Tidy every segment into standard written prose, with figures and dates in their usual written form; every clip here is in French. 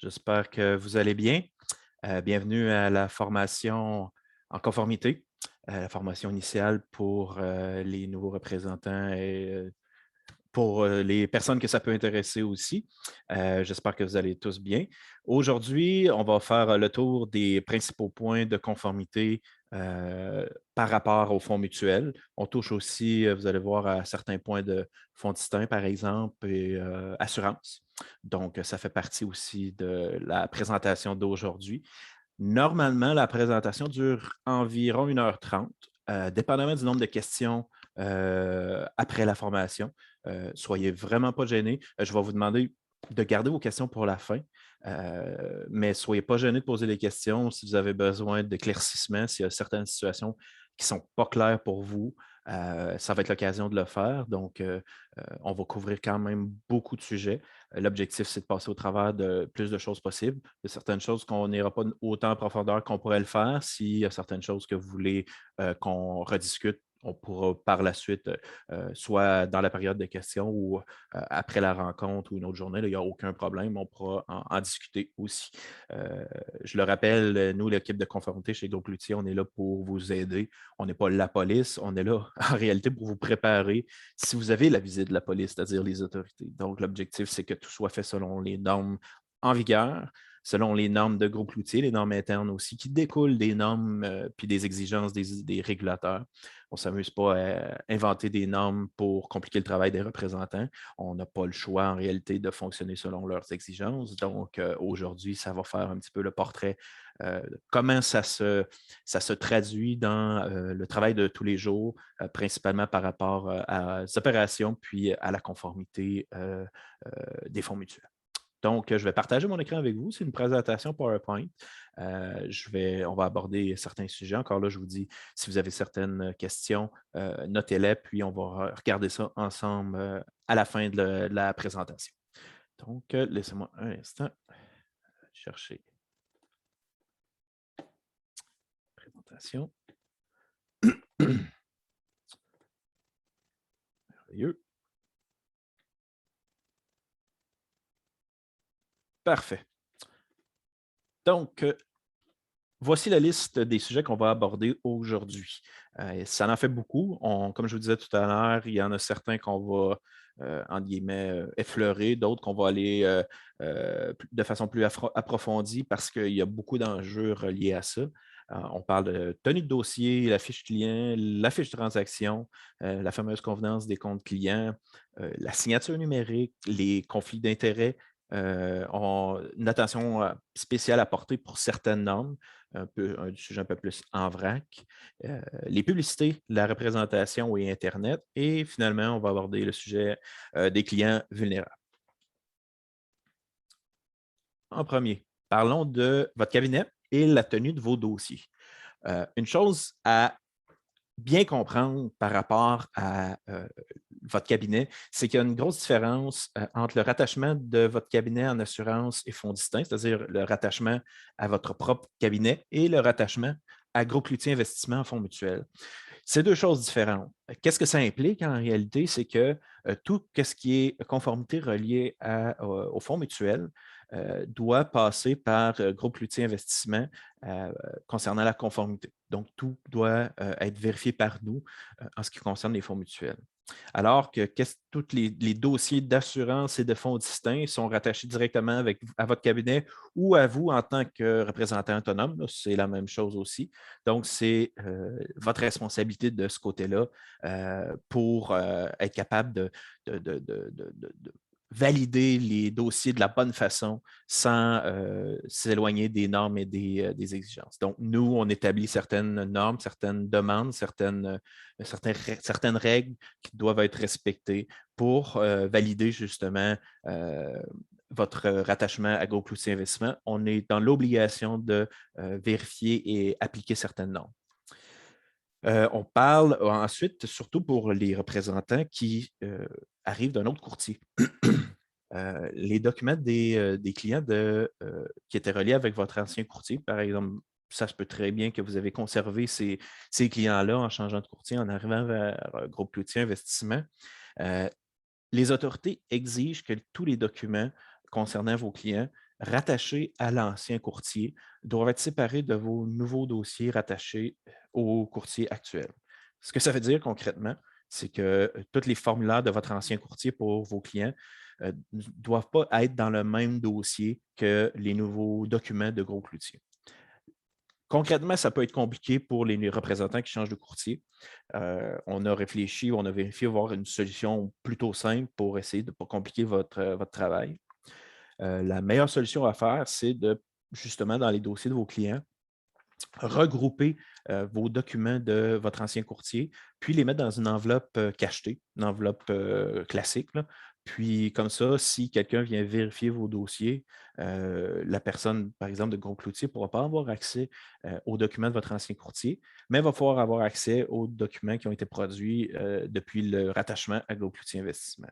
J'espère que vous allez bien. Bienvenue à la formation en conformité, la formation initiale pour les nouveaux représentants et pour les personnes que ça peut intéresser aussi. J'espère que vous allez tous bien. Aujourd'hui, on va faire le tour des principaux points de conformité par rapport aux fonds mutuels. On touche aussi, vous allez voir, à certains points de fonds distincts, par exemple, et assurance. Donc, ça fait partie aussi de la présentation d'aujourd'hui. Normalement, la présentation dure environ 1h30, dépendamment du nombre de questions après la formation. Soyez vraiment pas gênés. Je vais vous demander de garder vos questions pour la fin, mais soyez pas gênés de poser des questions si vous avez besoin d'éclaircissement, s'il y a certaines situations qui ne sont pas claires pour vous. Ça va être l'occasion de le faire. Donc, on va couvrir quand même beaucoup de sujets. L'objectif, c'est de passer au travers de plus de choses possibles. Il y a certaines choses qu'on n'ira pas autant en profondeur qu'on pourrait le faire. S'il y a certaines choses que vous voulez qu'on rediscute, on pourra par la suite, soit dans la période de questions ou après la rencontre ou une autre journée, là, il n'y a aucun problème, on pourra en discuter aussi. Je le rappelle, nous, l'équipe de conformité chez Groupe Cloutier, on est là pour vous aider. On n'est pas la police, on est là en réalité pour vous préparer si vous avez la visite de la police, c'est-à-dire les autorités. Donc, l'objectif, c'est que tout soit fait selon les normes en vigueur, selon les normes de Groupe Cloutier, les normes internes aussi, qui découlent des normes puis des exigences des régulateurs. On ne s'amuse pas à inventer des normes pour compliquer le travail des représentants. On n'a pas le choix en réalité de fonctionner selon leurs exigences. Donc, aujourd'hui, ça va faire un petit peu le portrait comment ça se traduit dans le travail de tous les jours, principalement par rapport aux opérations puis à la conformité des fonds mutuels. Donc, je vais partager mon écran avec vous. C'est une présentation PowerPoint. On va aborder certains sujets. Encore là, je vous dis, si vous avez certaines questions, notez-les, puis on va regarder ça ensemble à la fin de la présentation. Donc, laissez-moi un instant chercher la présentation. Merveilleux. Parfait. Donc, voici la liste des sujets qu'on va aborder aujourd'hui. Ça en fait beaucoup. Comme je vous disais tout à l'heure, il y en a certains qu'on va, entre guillemets, effleurer, d'autres qu'on va aller de façon plus approfondie parce qu'il y a beaucoup d'enjeux reliés à ça. On parle de tenue de dossier, la fiche client, la fiche de transaction, la fameuse convenance des comptes clients, la signature numérique, les conflits d'intérêts, une attention spéciale à porter pour certaines normes, un sujet un peu plus en vrac, les publicités, la représentation et Internet, et finalement, on va aborder le sujet des clients vulnérables. En premier, parlons de votre cabinet et la tenue de vos dossiers. Une chose à bien comprendre par rapport à votre cabinet, c'est qu'il y a une grosse différence entre le rattachement de votre cabinet en assurance et fonds distincts, c'est-à-dire le rattachement à votre propre cabinet et le rattachement à Groupe Cloutier Investissement en fonds mutuels. C'est deux choses différentes. Qu'est-ce que ça implique en réalité? C'est que tout ce qui est conformité reliée au fonds mutuel doit passer par Groupe Cloutier Investissement concernant la conformité. Donc, tout doit être vérifié par nous en ce qui concerne les fonds mutuels. Alors que tous les dossiers d'assurance et de fonds distincts sont rattachés directement à votre cabinet ou à vous en tant que représentant autonome. C'est la même chose aussi. Donc, c'est votre responsabilité de ce côté-là pour être capable de valider les dossiers de la bonne façon sans s'éloigner des normes et des exigences. Donc, nous, on établit certaines normes, certaines demandes, certaines règles qui doivent être respectées pour valider justement votre rattachement à Groupe Cloutier Investissement. On est dans l'obligation de vérifier et appliquer certaines normes. On parle ensuite, surtout pour les représentants qui arrivent d'un autre courtier. Les documents des clients qui étaient reliés avec votre ancien courtier, par exemple, ça se peut très bien que vous avez conservé ces clients-là en changeant de courtier, en arrivant vers Groupe Cloutier Investissement. Les autorités exigent que tous les documents concernant vos clients rattachés à l'ancien courtier doivent être séparés de vos nouveaux dossiers rattachés au courtier actuel. Ce que ça veut dire concrètement, c'est que tous les formulaires de votre ancien courtier pour vos clients ne doivent pas être dans le même dossier que les nouveaux documents de Gros Cloutier. Concrètement, ça peut être compliqué pour les représentants qui changent de courtier. On a réfléchi, on a vérifié avoir une solution plutôt simple pour essayer de ne pas compliquer votre travail. La meilleure solution à faire, c'est de, justement, dans les dossiers de vos clients, regrouper vos documents de votre ancien courtier, puis les mettre dans une enveloppe cachetée, une enveloppe classique, là. Puis comme ça, si quelqu'un vient vérifier vos dossiers, la personne, par exemple, de Gros Cloutier ne pourra pas avoir accès aux documents de votre ancien courtier, mais va pouvoir avoir accès aux documents qui ont été produits depuis le rattachement à Gros Cloutier Investissement.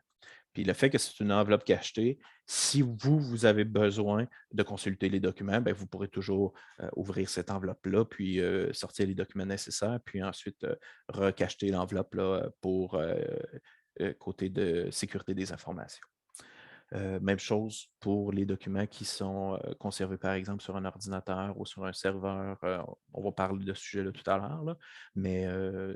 Puis le fait que c'est une enveloppe cachetée, si vous avez besoin de consulter les documents, bien, vous pourrez toujours ouvrir cette enveloppe-là, puis sortir les documents nécessaires, puis ensuite recacheter l'enveloppe là, pour côté de sécurité des informations. Même chose pour les documents qui sont conservés, par exemple, sur un ordinateur ou sur un serveur. On va parler de ce sujet-là tout à l'heure, là, mais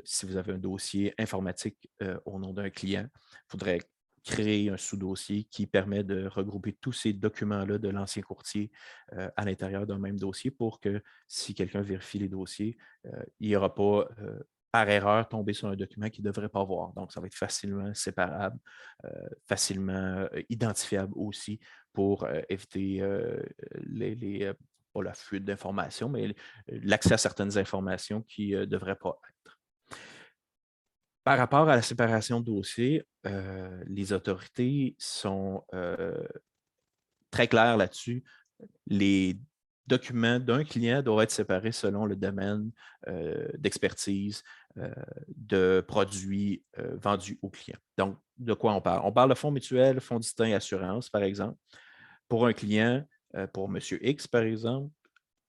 si vous avez un dossier informatique au nom d'un client, il faudrait créer un sous-dossier qui permet de regrouper tous ces documents-là de l'ancien courtier à l'intérieur d'un même dossier pour que si quelqu'un vérifie les dossiers, il n'y aura pas par erreur tomber sur un document qu'il ne devrait pas voir. Donc, ça va être facilement séparable, facilement identifiable aussi pour éviter pas la fuite d'informations, mais l'accès à certaines informations qui ne devraient pas être. Par rapport à la séparation de dossiers, les autorités sont très claires là-dessus. Les documents d'un client doivent être séparés selon le domaine d'expertise de produits vendus au client. Donc, de quoi on parle? On parle de fonds mutuels, fonds distincts, assurance, par exemple. Pour un client, pour M. X, par exemple,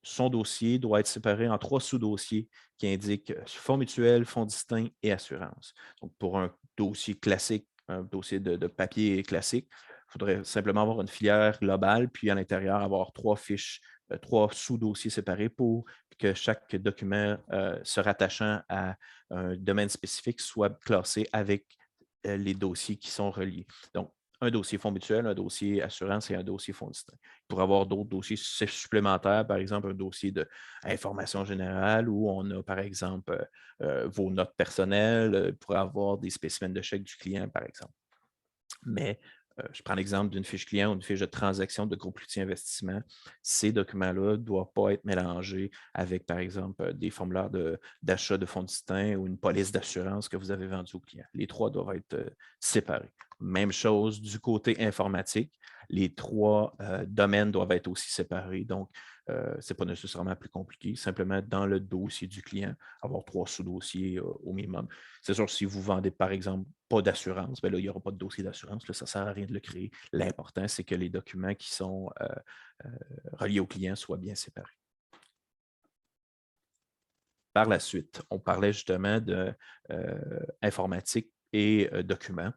son dossier doit être séparé en 3 sous-dossiers qui indiquent fonds mutuels, fonds distincts et assurance. Donc, pour un dossier classique, un dossier de papier classique, il faudrait simplement avoir une filière globale, puis à l'intérieur, avoir 3 fiches, 3 sous-dossiers séparés pour que chaque document se rattachant à un domaine spécifique soit classé avec les dossiers qui sont reliés. Donc, un dossier fonds mutuel, un dossier assurance et un dossier fonds distinct. Pour avoir d'autres dossiers supplémentaires, par exemple un dossier d'information générale où on a, par exemple, vos notes personnelles, pour avoir des spécimens de chèques du client, par exemple. Mais je prends l'exemple d'une fiche client ou une fiche de transaction de Gros Cloutier Investissement. Ces documents-là ne doivent pas être mélangés avec, par exemple, des formulaires d'achat de fonds distincts ou une police d'assurance que vous avez vendue au client. Les 3 doivent être séparés. Même chose du côté informatique. Les 3 domaines doivent être aussi séparés. Donc, ce n'est pas nécessairement plus compliqué. Simplement, dans le dossier du client, avoir 3 sous-dossiers au minimum. C'est sûr, si vous vendez, par exemple, pas d'assurance, bien là, il n'y aura pas de dossier d'assurance. Ça ne sert à rien de le créer. L'important, c'est que les documents qui sont reliés au client soient bien séparés. Par la suite, on parlait justement d'informatique et documents.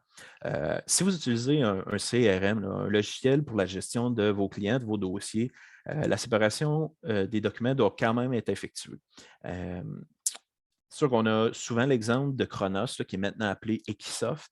Si vous utilisez un CRM, là, un logiciel pour la gestion de vos clients, de vos dossiers, la séparation des documents doit quand même être effectuée. C'est sûr qu'on a souvent l'exemple de Chronos, là, qui est maintenant appelé Equisoft.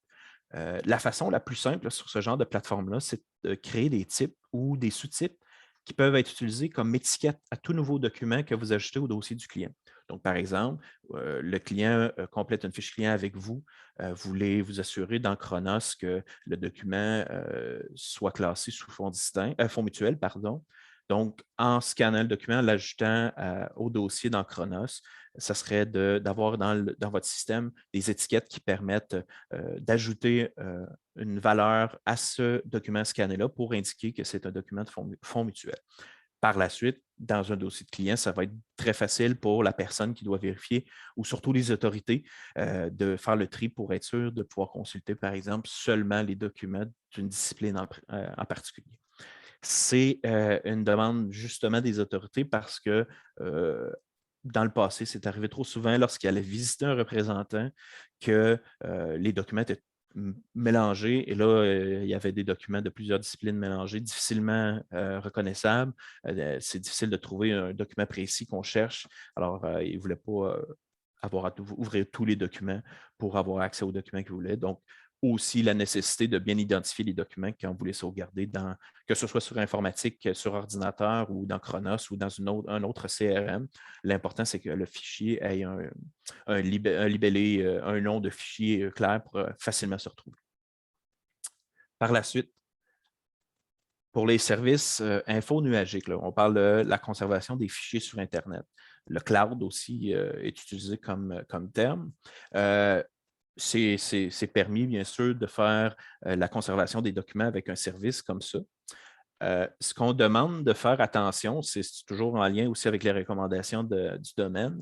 La façon la plus simple là, sur ce genre de plateforme-là, c'est de créer des types ou des sous-types qui peuvent être utilisés comme étiquette à tout nouveau document que vous ajoutez au dossier du client. Donc, par exemple, le client complète une fiche client avec vous. Vous voulez vous assurer dans Chronos que le document soit classé sous fonds distinct, fonds mutuel, pardon. Donc, en scannant le document, l'ajoutant au dossier dans Chronos, ça serait d'avoir dans votre système des étiquettes qui permettent d'ajouter une valeur à ce document scanné-là pour indiquer que c'est un document de fonds mutuel. Par la suite, dans un dossier de client, ça va être très facile pour la personne qui doit vérifier ou surtout les autorités de faire le tri pour être sûr de pouvoir consulter, par exemple, seulement les documents d'une discipline en particulier. C'est une demande justement des autorités parce que dans le passé, c'est arrivé trop souvent lorsqu'il allait visiter un représentant que les documents étaient mélangés. Et là, il y avait des documents de plusieurs disciplines mélangés, difficilement reconnaissables. C'est difficile de trouver un document précis qu'on cherche. Alors, ils ne voulaient pas avoir à ouvrir tous les documents pour avoir accès aux documents qu'ils voulaient. Donc, aussi la nécessité de bien identifier les documents qu'on voulait sauvegarder, que ce soit sur informatique, sur ordinateur ou dans Chronos ou dans un autre CRM. L'important, c'est que le fichier ait un libellé, un nom de fichier clair pour facilement se retrouver. Par la suite, pour les services info-nuagiques, on parle de la conservation des fichiers sur Internet. Le cloud aussi est utilisé comme terme. C'est permis, bien sûr, de faire la conservation des documents avec un service comme ça. Ce qu'on demande de faire attention, c'est toujours en lien aussi avec les recommandations du domaine,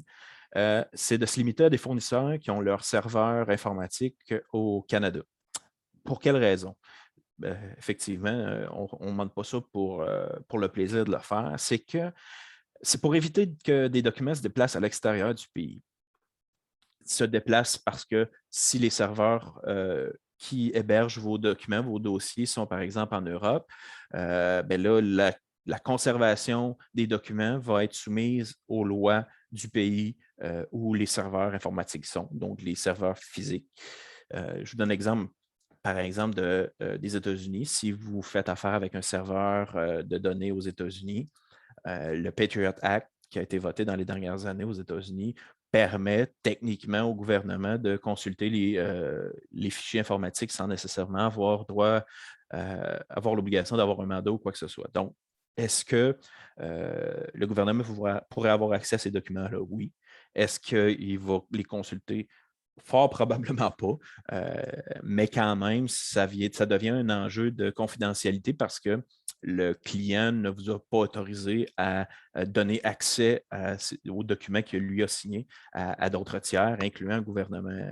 c'est de se limiter à des fournisseurs qui ont leur serveur informatique au Canada. Pour quelle raison? Effectivement, on ne demande pas ça pour le plaisir de le faire. C'est pour éviter que des documents se déplacent à l'extérieur du pays. Se déplacent parce que si les serveurs qui hébergent vos documents, vos dossiers sont par exemple en Europe, ben là, la conservation des documents va être soumise aux lois du pays où les serveurs informatiques sont, donc les serveurs physiques. Je vous donne l'exemple, par exemple, des États-Unis. Si vous faites affaire avec un serveur de données aux États-Unis, le Patriot Act qui a été voté dans les dernières années aux États-Unis permet techniquement au gouvernement de consulter les fichiers informatiques sans nécessairement avoir l'obligation d'avoir un mandat ou quoi que ce soit. Donc, est-ce que le gouvernement pourrait avoir accès à ces documents-là? Oui. Est-ce qu'il va les consulter? Fort probablement pas, mais quand même, ça devient un enjeu de confidentialité parce que le client ne vous a pas autorisé à donner accès aux documents qu'il lui a signés à d'autres tiers, incluant un gouvernement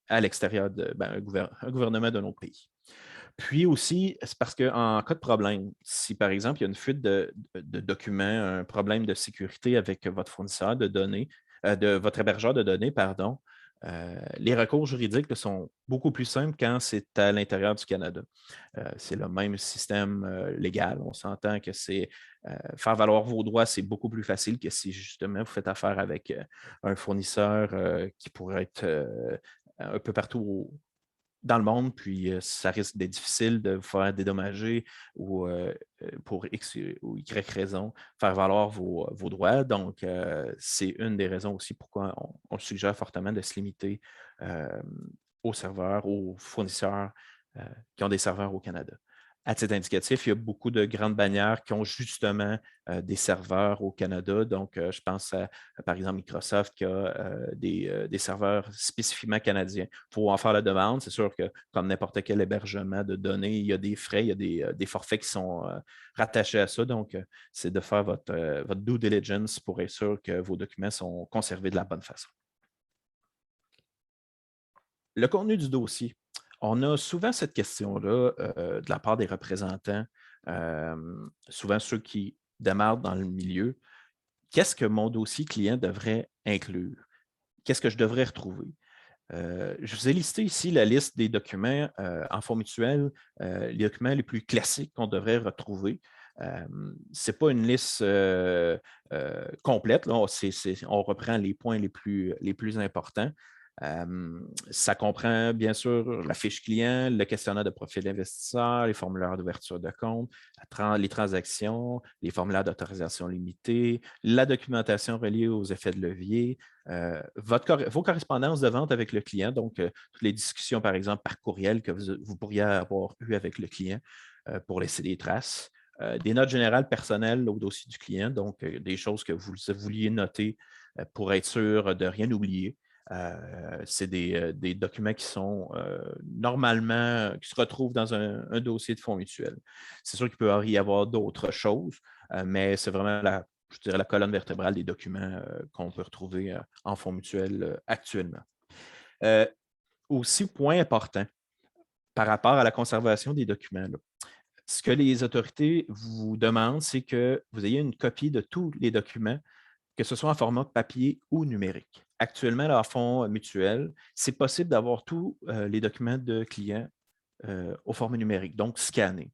à l'extérieur un gouvernement d'un autre pays. Puis aussi, c'est parce qu'en cas de problème, si par exemple il y a une fuite de documents, un problème de sécurité avec votre fournisseur de données, de votre hébergeur de données, pardon, les recours juridiques sont beaucoup plus simples quand c'est à l'intérieur du Canada. C'est le même système légal. On s'entend que faire valoir vos droits, c'est beaucoup plus facile que si justement vous faites affaire avec un fournisseur qui pourrait être un peu partout dans le monde, puis ça risque d'être difficile de vous faire dédommager ou pour X ou Y raison, faire valoir vos droits. Donc, c'est une des raisons aussi pourquoi on suggère fortement de se limiter aux serveurs, aux fournisseurs qui ont des serveurs au Canada. À titre indicatif, il y a beaucoup de grandes bannières qui ont justement des serveurs au Canada. Donc, je pense par exemple, Microsoft qui a des serveurs spécifiquement canadiens. Il faut en faire la demande. C'est sûr que, comme n'importe quel hébergement de données, il y a des frais, il y a des forfaits qui sont rattachés à ça. Donc, c'est de faire votre due diligence pour être sûr que vos documents sont conservés de la bonne façon. Le contenu du dossier. On a souvent cette question-là de la part des représentants, souvent ceux qui démarrent dans le milieu. Qu'est-ce que mon dossier client devrait inclure? Qu'est-ce que je devrais retrouver? Je vous ai listé ici la liste des documents en fonds mutuels, les documents les plus classiques qu'on devrait retrouver. Ce n'est pas une liste complète. Là. On reprend les points les plus importants. Ça comprend bien sûr la fiche client, le questionnaire de profil d'investisseur, les formulaires d'ouverture de compte, les transactions, les formulaires d'autorisation limitée, la documentation reliée aux effets de levier, vos correspondances de vente avec le client, donc toutes les discussions, par exemple, par courriel que vous pourriez avoir eues avec le client pour laisser des traces. Des notes générales personnelles au dossier du client, donc des choses que vous vouliez noter pour être sûr de rien oublier. C'est des documents qui sont normalement, qui se retrouvent dans un dossier de fonds mutuels. C'est sûr qu'il peut y avoir d'autres choses, mais c'est vraiment je dirais la colonne vertébrale des documents qu'on peut retrouver en fonds mutuels actuellement. Aussi, point important par rapport à la conservation des documents. Là. Ce que les autorités vous demandent, c'est que vous ayez une copie de tous les documents, que ce soit en format papier ou numérique. actuellement, leur fonds mutuel, c'est possible d'avoir tous les documents de clients au format numérique, donc scannés.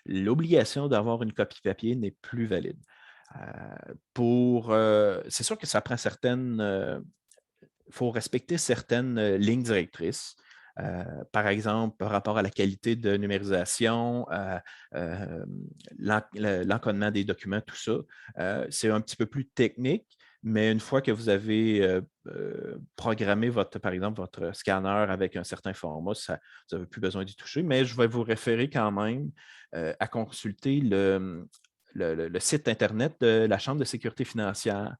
L'obligation d'avoir une copie papier n'est plus valide. C'est sûr que ça prend certaines, il faut respecter certaines lignes directrices. Par exemple, par rapport à la qualité de numérisation, l'encodement des documents, tout ça. C'est un petit peu plus technique, mais une fois que vous avez programmé, par exemple, votre scanner avec un certain format, vous n'avez plus besoin d'y toucher, mais je vais vous référer quand même à consulter le site Internet de la Chambre de sécurité financière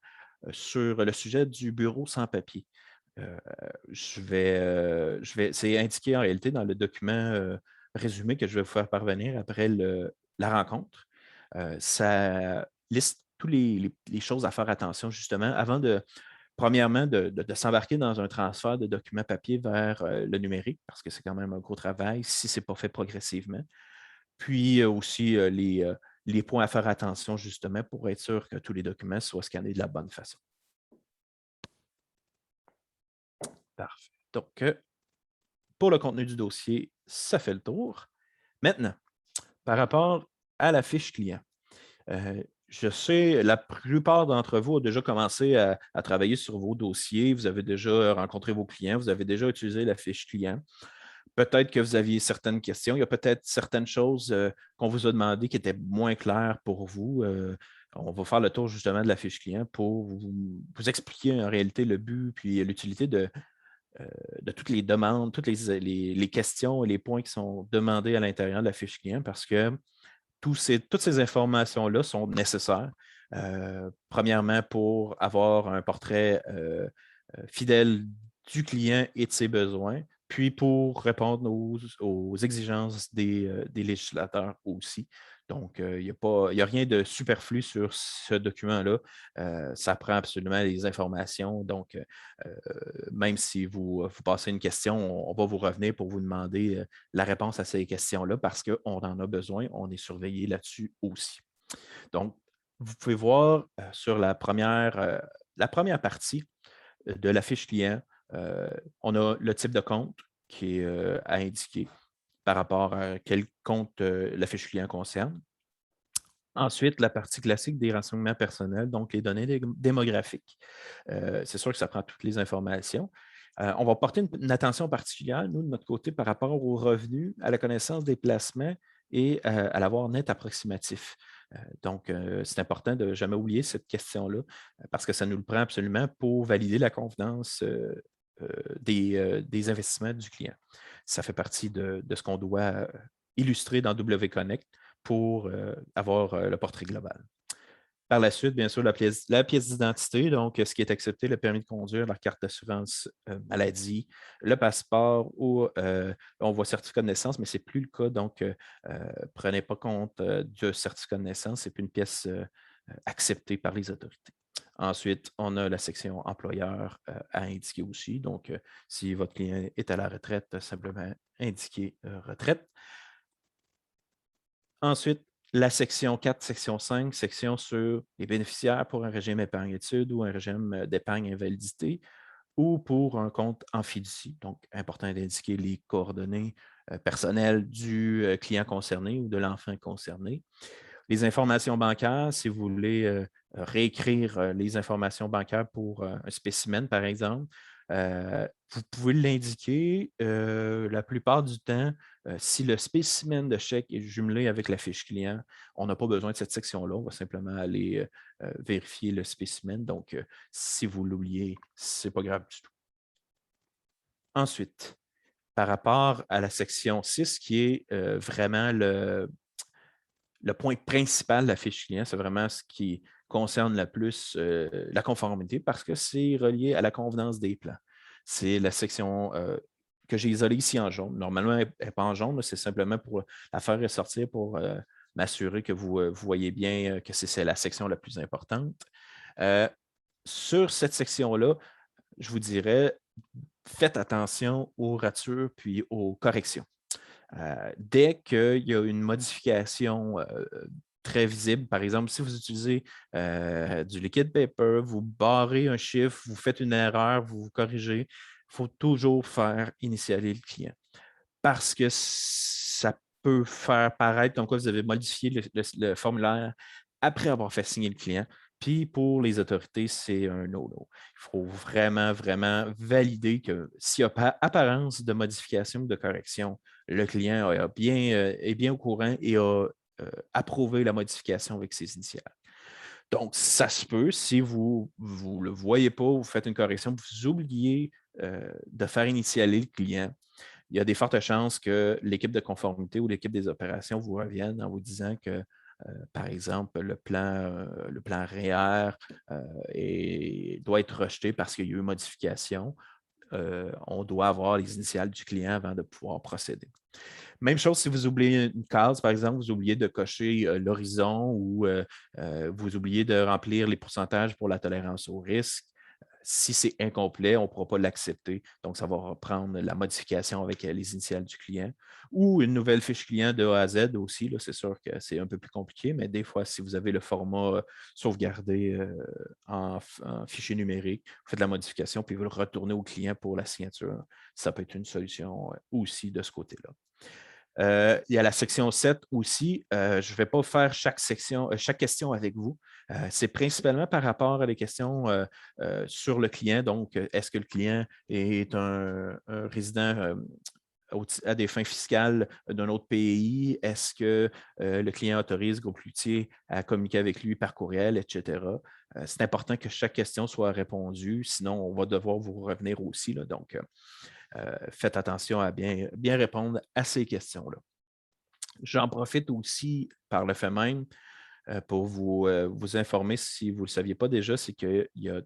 sur le sujet du bureau sans papier. C'est indiqué en réalité dans le document résumé que je vais vous faire parvenir après la rencontre. Ça liste toutes les choses à faire attention, justement, avant premièrement, de s'embarquer dans un transfert de documents papier vers le numérique, parce que c'est quand même un gros travail si ce n'est pas fait progressivement. Puis aussi les points à faire attention, justement, pour être sûr que tous les documents soient scannés de la bonne façon. Parfait. Donc, pour le contenu du dossier, ça fait le tour. Maintenant, par rapport à la fiche client, je sais, la plupart d'entre vous ont déjà commencé à travailler sur vos dossiers, vous avez déjà rencontré vos clients, vous avez déjà utilisé la fiche client. Peut-être que vous aviez certaines questions. Il y a peut-être certaines choses qu'on vous a demandées qui étaient moins claires pour vous. On va faire le tour justement de la fiche client pour vous expliquer en réalité le but puis l'utilité de toutes les demandes, toutes les questions et les points qui sont demandés à l'intérieur de la fiche client parce que toutes ces informations-là sont nécessaires. Premièrement, pour avoir un portrait fidèle du client et de ses besoins, puis pour répondre aux exigences des législateurs aussi. Donc, il n'y a rien de superflu sur ce document-là. Ça prend absolument les informations. Donc, même si vous passez une question, on va vous revenir pour vous demander la réponse à ces questions-là parce qu'on en a besoin. On est surveillé là-dessus aussi. Donc, vous pouvez voir sur la première partie de la fiche client, on a le type de compte qui est à indiquer par rapport à quel compte la fiche client concerne. Ensuite, la partie classique des renseignements personnels, donc les données démographiques. C'est sûr que ça prend toutes les informations. On va porter une attention particulière, nous, de notre côté, par rapport aux revenus, à la connaissance des placements et à l'avoir net approximatif. Donc, c'est important de ne jamais oublier cette question-là parce que ça nous le prend absolument pour valider la convenance des investissements du client. Ça fait partie de ce qu'on doit illustrer dans WConnect pour avoir le portrait global. Par la suite, bien sûr, la pièce d'identité, donc ce qui est accepté, le permis de conduire, la carte d'assurance maladie, le passeport ou on voit certificat de naissance, mais ce n'est plus le cas. Donc, prenez pas compte du certificat de naissance, ce n'est plus une pièce acceptée par les autorités. Ensuite, on a la section employeur à indiquer aussi. Donc, si votre client est à la retraite, simplement indiquer retraite. Ensuite, la section 4, section 5, section sur les bénéficiaires pour un régime épargne-études ou un régime d'épargne invalidité ou pour un compte en fiducie. Donc, important d'indiquer les coordonnées personnelles du client concerné ou de l'enfant concerné. Les informations bancaires, si vous voulez réécrire les informations bancaires pour un spécimen, par exemple, vous pouvez l'indiquer la plupart du temps. Si le spécimen de chèque est jumelé avec la fiche client, on n'a pas besoin de cette section-là. On va simplement aller vérifier le spécimen. Donc, si vous l'oubliez, ce n'est pas grave du tout. Ensuite, par rapport à la section 6, qui est vraiment le point principal de la fiche client, c'est vraiment ce qui concerne le plus la conformité parce que c'est relié à la convenance des plans. C'est la section que j'ai isolée ici en jaune. Normalement, elle n'est pas en jaune, c'est simplement pour la faire ressortir pour m'assurer que vous voyez bien que c'est la section la plus importante. Sur cette section-là, je vous dirais, faites attention aux ratures puis aux corrections. Dès qu'il y a une modification très visible. Par exemple, si vous utilisez du liquid paper, vous barrez un chiffre, vous faites une erreur, vous vous corrigez, il faut toujours faire initialiser le client parce que ça peut faire paraître comme quoi vous avez modifié le formulaire après avoir fait signer le client. Puis pour les autorités, c'est un no-no. Il faut vraiment, vraiment valider que s'il y a pas apparence de modification ou de correction, le client est bien au courant et a approuvé la modification avec ses initiales. Donc, ça se peut, si vous ne le voyez pas, vous faites une correction, vous oubliez de faire initialer le client, il y a des fortes chances que l'équipe de conformité ou l'équipe des opérations vous revienne en vous disant que, par exemple, le plan REER doit être rejeté parce qu'il y a eu modification. On doit avoir les initiales du client avant de pouvoir procéder. Même chose si vous oubliez une case, par exemple, vous oubliez de cocher l'horizon ou vous oubliez de remplir les pourcentages pour la tolérance au risque. Si c'est incomplet, on ne pourra pas l'accepter. Donc, ça va reprendre la modification avec les initiales du client ou une nouvelle fiche client de A à Z aussi. C'est sûr que c'est un peu plus compliqué, mais des fois, si vous avez le format sauvegardé en fichier numérique, vous faites la modification puis vous le retournez au client pour la signature. Ça peut être une solution aussi de ce côté-là. Il y a la section 7 aussi. Je ne vais pas faire chaque question avec vous. C'est principalement par rapport à des questions sur le client. Donc, est-ce que le client est un résident à des fins fiscales d'un autre pays? Est-ce que le client autorise Groupe Cloutier à communiquer avec lui par courriel, etc.? C'est important que chaque question soit répondue, sinon on va devoir vous revenir aussi. Là. Donc, faites attention à bien répondre à ces questions-là. J'en profite aussi par le fait même pour vous informer, si vous ne le saviez pas déjà, c'est qu'il y a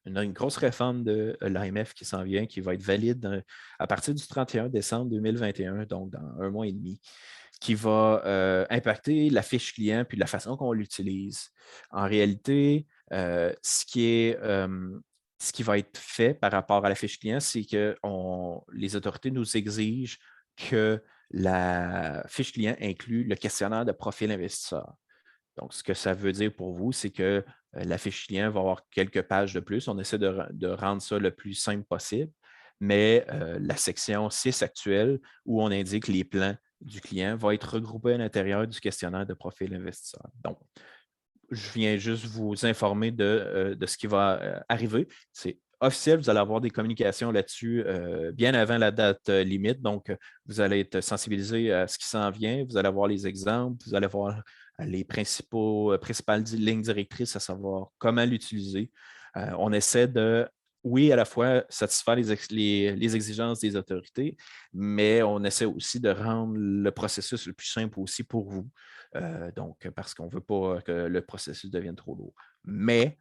une grosse réforme de l'AMF qui s'en vient, qui va être valide à partir du 31 décembre 2021, donc dans un mois et demi, qui va impacter la fiche client puis la façon qu'on l'utilise. En réalité, ce qui va être fait par rapport à la fiche client, c'est que les autorités nous exigent que la fiche client inclut le questionnaire de profil investisseur. Donc, ce que ça veut dire pour vous, c'est que la fiche client va avoir quelques pages de plus. On essaie de rendre ça le plus simple possible, mais la section 6 actuelle, où on indique les plans du client, va être regroupée à l'intérieur du questionnaire de profil investisseur. Donc, je viens juste vous informer de ce qui va arriver. C'est officiel, vous allez avoir des communications là-dessus bien avant la date limite. Donc, vous allez être sensibilisé à ce qui s'en vient. Vous allez avoir les exemples, vous allez voir les principales lignes directrices, à savoir comment l'utiliser. On essaie de, oui, à la fois satisfaire les exigences des autorités, mais on essaie aussi de rendre le processus le plus simple aussi pour vous. Donc, parce qu'on ne veut pas que le processus devienne trop lourd. Mais,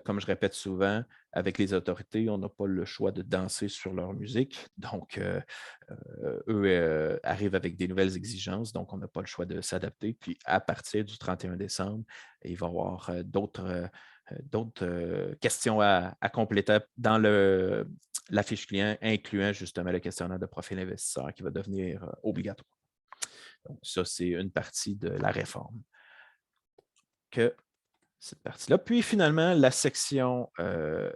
comme je répète souvent, avec les autorités, on n'a pas le choix de danser sur leur musique. Donc, eux arrivent avec des nouvelles exigences, donc on n'a pas le choix de s'adapter. Puis, à partir du 31 décembre, il va y avoir d'autres questions à compléter dans la fiche client, incluant justement le questionnaire de profil investisseur qui va devenir obligatoire. Donc, ça, c'est une partie de la réforme. Cette partie-là. Puis finalement, la section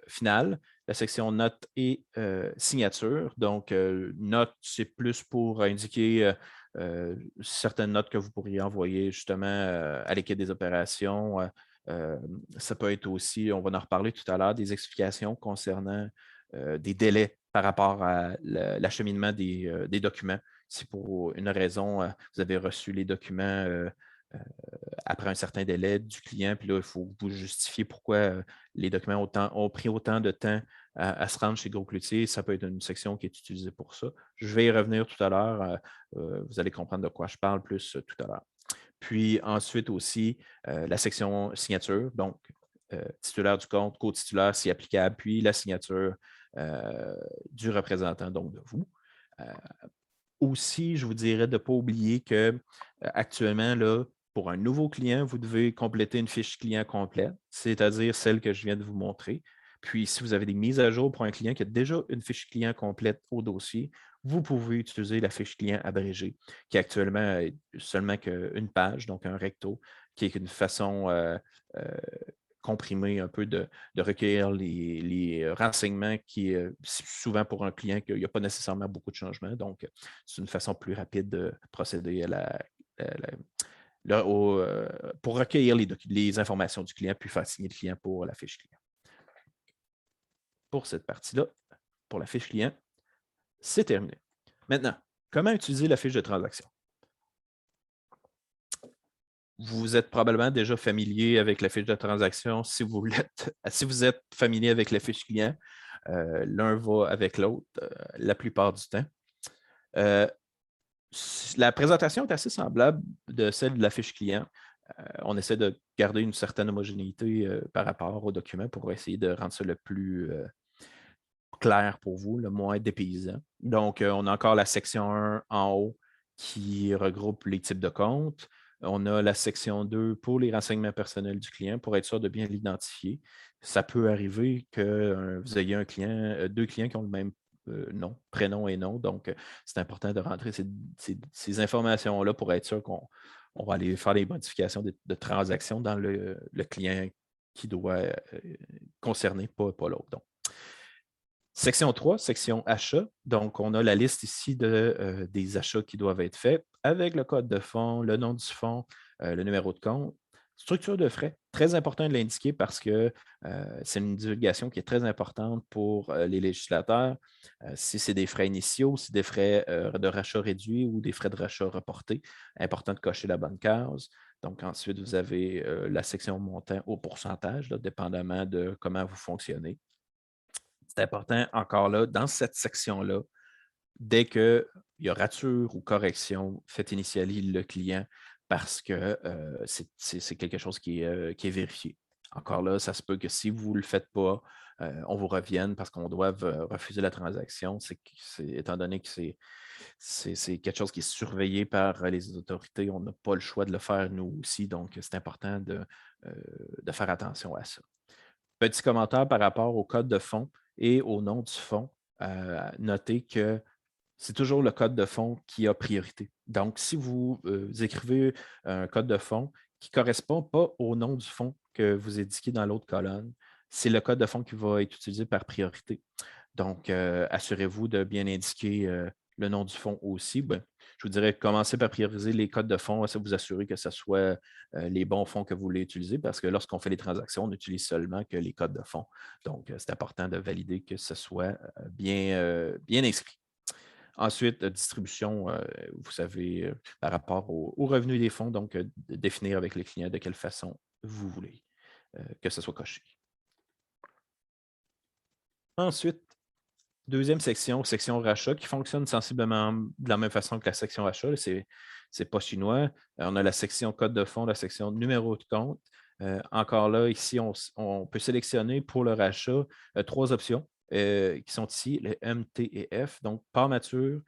finale, la section notes et signatures. Donc, notes, c'est plus pour indiquer certaines notes que vous pourriez envoyer justement à l'équipe des opérations. Ça peut être aussi, on va en reparler tout à l'heure, des explications concernant des délais par rapport à l'acheminement des documents. Si pour une raison, vous avez reçu les documents après un certain délai du client, puis là, il faut vous justifier pourquoi les documents ont pris autant de temps à se rendre chez Gros Cloutier. Ça peut être une section qui est utilisée pour ça. Je vais y revenir tout à l'heure. Vous allez comprendre de quoi je parle plus tout à l'heure. Puis ensuite aussi, la section signature, donc titulaire du compte, co-titulaire si applicable, puis la signature du représentant, donc de vous. Aussi, je vous dirais de ne pas oublier que actuellement, là, pour un nouveau client, vous devez compléter une fiche client complète, c'est-à-dire celle que je viens de vous montrer. Puis, si vous avez des mises à jour pour un client qui a déjà une fiche client complète au dossier, vous pouvez utiliser la fiche client abrégée, qui actuellement est seulement qu'une page, donc un recto, qui est une façon euh, comprimée un peu de recueillir les renseignements qui, souvent pour un client, qu'il n'y a pas nécessairement beaucoup de changements. Donc, c'est une façon plus rapide de procéder à pour recueillir les informations du client, puis faire signer le client pour la fiche client. Pour cette partie-là, pour la fiche client, c'est terminé. Maintenant, comment utiliser la fiche de transaction? Vous êtes probablement déjà familier avec la fiche de transaction. Si vous êtes familier avec la fiche client, l'un va avec l'autre la plupart du temps. La présentation est assez semblable de celle de la fiche client. On essaie de garder une certaine homogénéité par rapport au document pour essayer de rendre ça le plus clair pour vous, le moins dépaysant. Donc, on a encore la section 1 en haut qui regroupe les types de comptes. On a la section 2 pour les renseignements personnels du client pour être sûr de bien l'identifier. Ça peut arriver que vous ayez deux clients qui ont le même nom, prénom et nom. Donc, c'est important de rentrer ces informations-là pour être sûr qu'on va aller faire les modifications de transactions dans le client qui doit concerner, pas l'autre. Section 3, section achat. Donc, on a la liste ici des achats qui doivent être faits avec le code de fonds, le nom du fonds, le numéro de compte. Structure de frais, très important de l'indiquer parce que c'est une divulgation qui est très importante pour les législateurs. Si c'est des frais initiaux, si c'est des frais de rachat réduits ou des frais de rachat reportés, important de cocher la bonne case. Donc, ensuite, vous avez la section montant au pourcentage, là, dépendamment de comment vous fonctionnez. C'est important encore là, dans cette section-là, dès qu'il y a rature ou correction, faites initialiser le client parce que c'est quelque chose qui est vérifié. Encore là, ça se peut que si vous ne le faites pas, on vous revienne parce qu'on doit refuser la transaction. Étant donné que c'est quelque chose qui est surveillé par les autorités, on n'a pas le choix de le faire nous aussi. Donc, c'est important de faire attention à ça. Petit commentaire par rapport au code de fonds et au nom du fonds. Notez que c'est toujours le code de fonds qui a priorité. Donc, si vous écrivez un code de fonds qui ne correspond pas au nom du fonds que vous indiquez dans l'autre colonne, c'est le code de fonds qui va être utilisé par priorité. Donc, assurez-vous de bien indiquer le nom du fonds aussi. Ben, je vous dirais, commencez par prioriser les codes de fonds, ça vous assurer que ce soit les bons fonds que vous voulez utiliser, parce que lorsqu'on fait les transactions, on n'utilise seulement que les codes de fonds. Donc, c'est important de valider que ce soit bien inscrit. Ensuite, distribution, vous savez, par rapport au revenu des fonds, donc définir avec les clients de quelle façon vous voulez que ce soit coché. Ensuite, deuxième section, section rachat, qui fonctionne sensiblement de la même façon que la section achat. C'est pas chinois. On a la section code de fonds, la section numéro de compte. Encore là, ici, on peut sélectionner pour le rachat 3 options qui sont ici, le M, T et F. Donc, part mature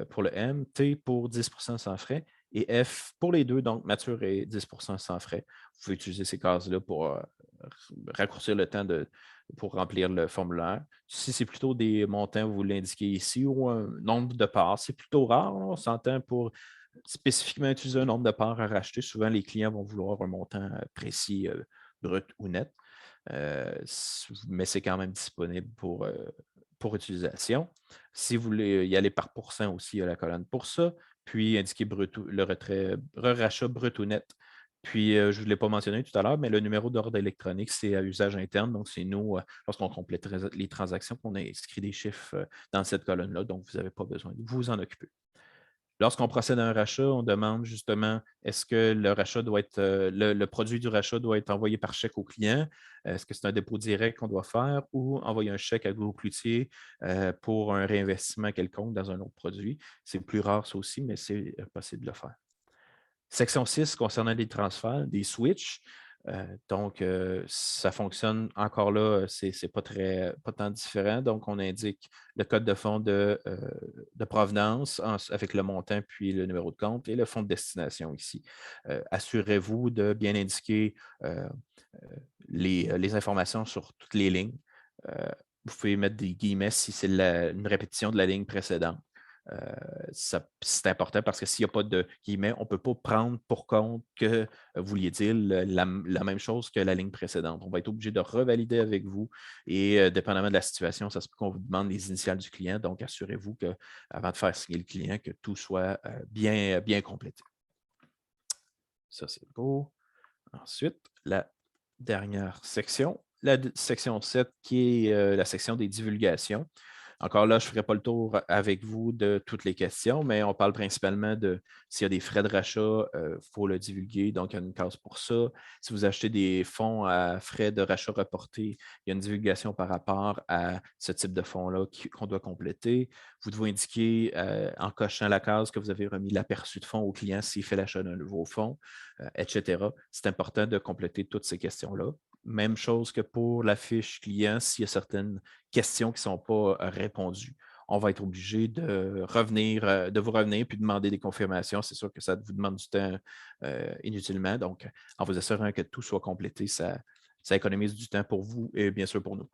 pour le M, T pour 10 sans frais et F pour les deux, donc mature et 10 sans frais. Vous pouvez utiliser ces cases-là pour raccourcir le temps pour remplir le formulaire. Si c'est plutôt des montants, vous l'indiquez ici, ou un nombre de parts, c'est plutôt rare. On s'entend pour spécifiquement utiliser un nombre de parts à racheter. Souvent, les clients vont vouloir un montant précis, brut ou net. Mais c'est quand même disponible pour utilisation. Si vous voulez y aller par pourcent aussi, il y a la colonne pour ça. Puis indiquer le retrait, rachat brut ou net. Puis, je ne vous l'ai pas mentionné tout à l'heure, mais le numéro d'ordre électronique, c'est à usage interne. Donc, c'est nous, lorsqu'on complète les transactions, qu'on a inscrit des chiffres dans cette colonne-là. Donc, vous n'avez pas besoin de vous en occuper. Lorsqu'on procède à un rachat, on demande justement est-ce que le rachat doit être le produit du rachat doit être envoyé par chèque au client? Est-ce que c'est un dépôt direct qu'on doit faire ou envoyer un chèque à groupe Cloutier pour un réinvestissement quelconque dans un autre produit? C'est plus rare, ça aussi, mais c'est possible de le faire. Section 6 concernant les transferts, des switches. Donc, ça fonctionne encore là, c'est pas tant différent. Donc, on indique le code de fonds de provenance avec le montant puis le numéro de compte et le fonds de destination ici. Assurez-vous de bien indiquer les informations sur toutes les lignes. Vous pouvez mettre des guillemets si c'est une répétition de la ligne précédente. C'est important parce que s'il n'y a pas de guillemets, on ne peut pas prendre pour compte que vous vouliez dire la même chose que la ligne précédente. On va être obligé de revalider avec vous et dépendamment de la situation, ça se peut qu'on vous demande les initiales du client. Donc, assurez-vous que, avant de faire signer le client, que tout soit bien complété. Ça, c'est beau. Ensuite, la dernière section, la section 7, qui est la section des divulgations. Encore là, je ne ferai pas le tour avec vous de toutes les questions, mais on parle principalement de s'il y a des frais de rachat, il faut le divulguer, donc il y a une case pour ça. Si vous achetez des fonds à frais de rachat reportés, il y a une divulgation par rapport à ce type de fonds-là qu'on doit compléter. Vous devez indiquer en cochant la case que vous avez remis l'aperçu de fonds au client s'il fait l'achat d'un nouveau fonds, etc. C'est important de compléter toutes ces questions-là. Même chose que pour la fiche client, s'il y a certaines questions qui ne sont pas répondues, on va être obligé de vous revenir puis demander des confirmations. C'est sûr que ça vous demande du temps inutilement. Donc, en vous assurant que tout soit complété, ça économise du temps pour vous et bien sûr pour nous.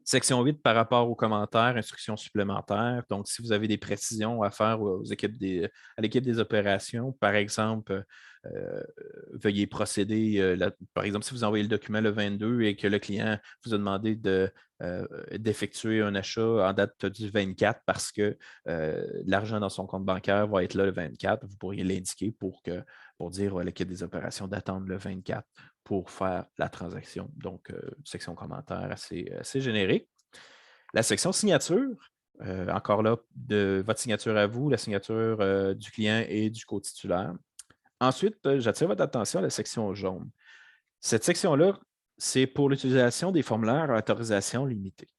Section 8, par rapport aux commentaires, instructions supplémentaires. Donc, si vous avez des précisions à faire à l'équipe des opérations, par exemple, veuillez procéder, par exemple, si vous envoyez le document le 22 et que le client vous a demandé d'effectuer un achat en date du 24 parce que l'argent dans son compte bancaire va être là le 24, vous pourriez l'indiquer pour dire à l'équipe des opérations d'attendre le 24 pour faire la transaction. Donc, section commentaire assez générique. La section signature, encore là, de votre signature à vous, la signature du client et du co-titulaire. Ensuite, j'attire votre attention à la section jaune. Cette section-là, c'est pour l'utilisation des formulaires à autorisation limitée.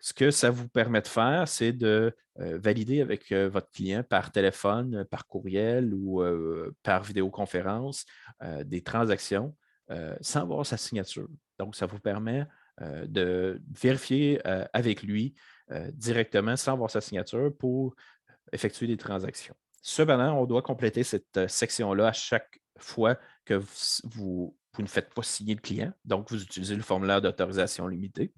Ce que ça vous permet de faire, c'est de valider avec votre client par téléphone, par courriel ou par vidéoconférence des transactions sans voir sa signature. Donc, ça vous permet de vérifier avec lui directement sans voir sa signature pour effectuer des transactions. Cependant, on doit compléter cette section-là à chaque fois que vous ne faites pas signer le client. Donc, vous utilisez le formulaire d'autorisation limitée.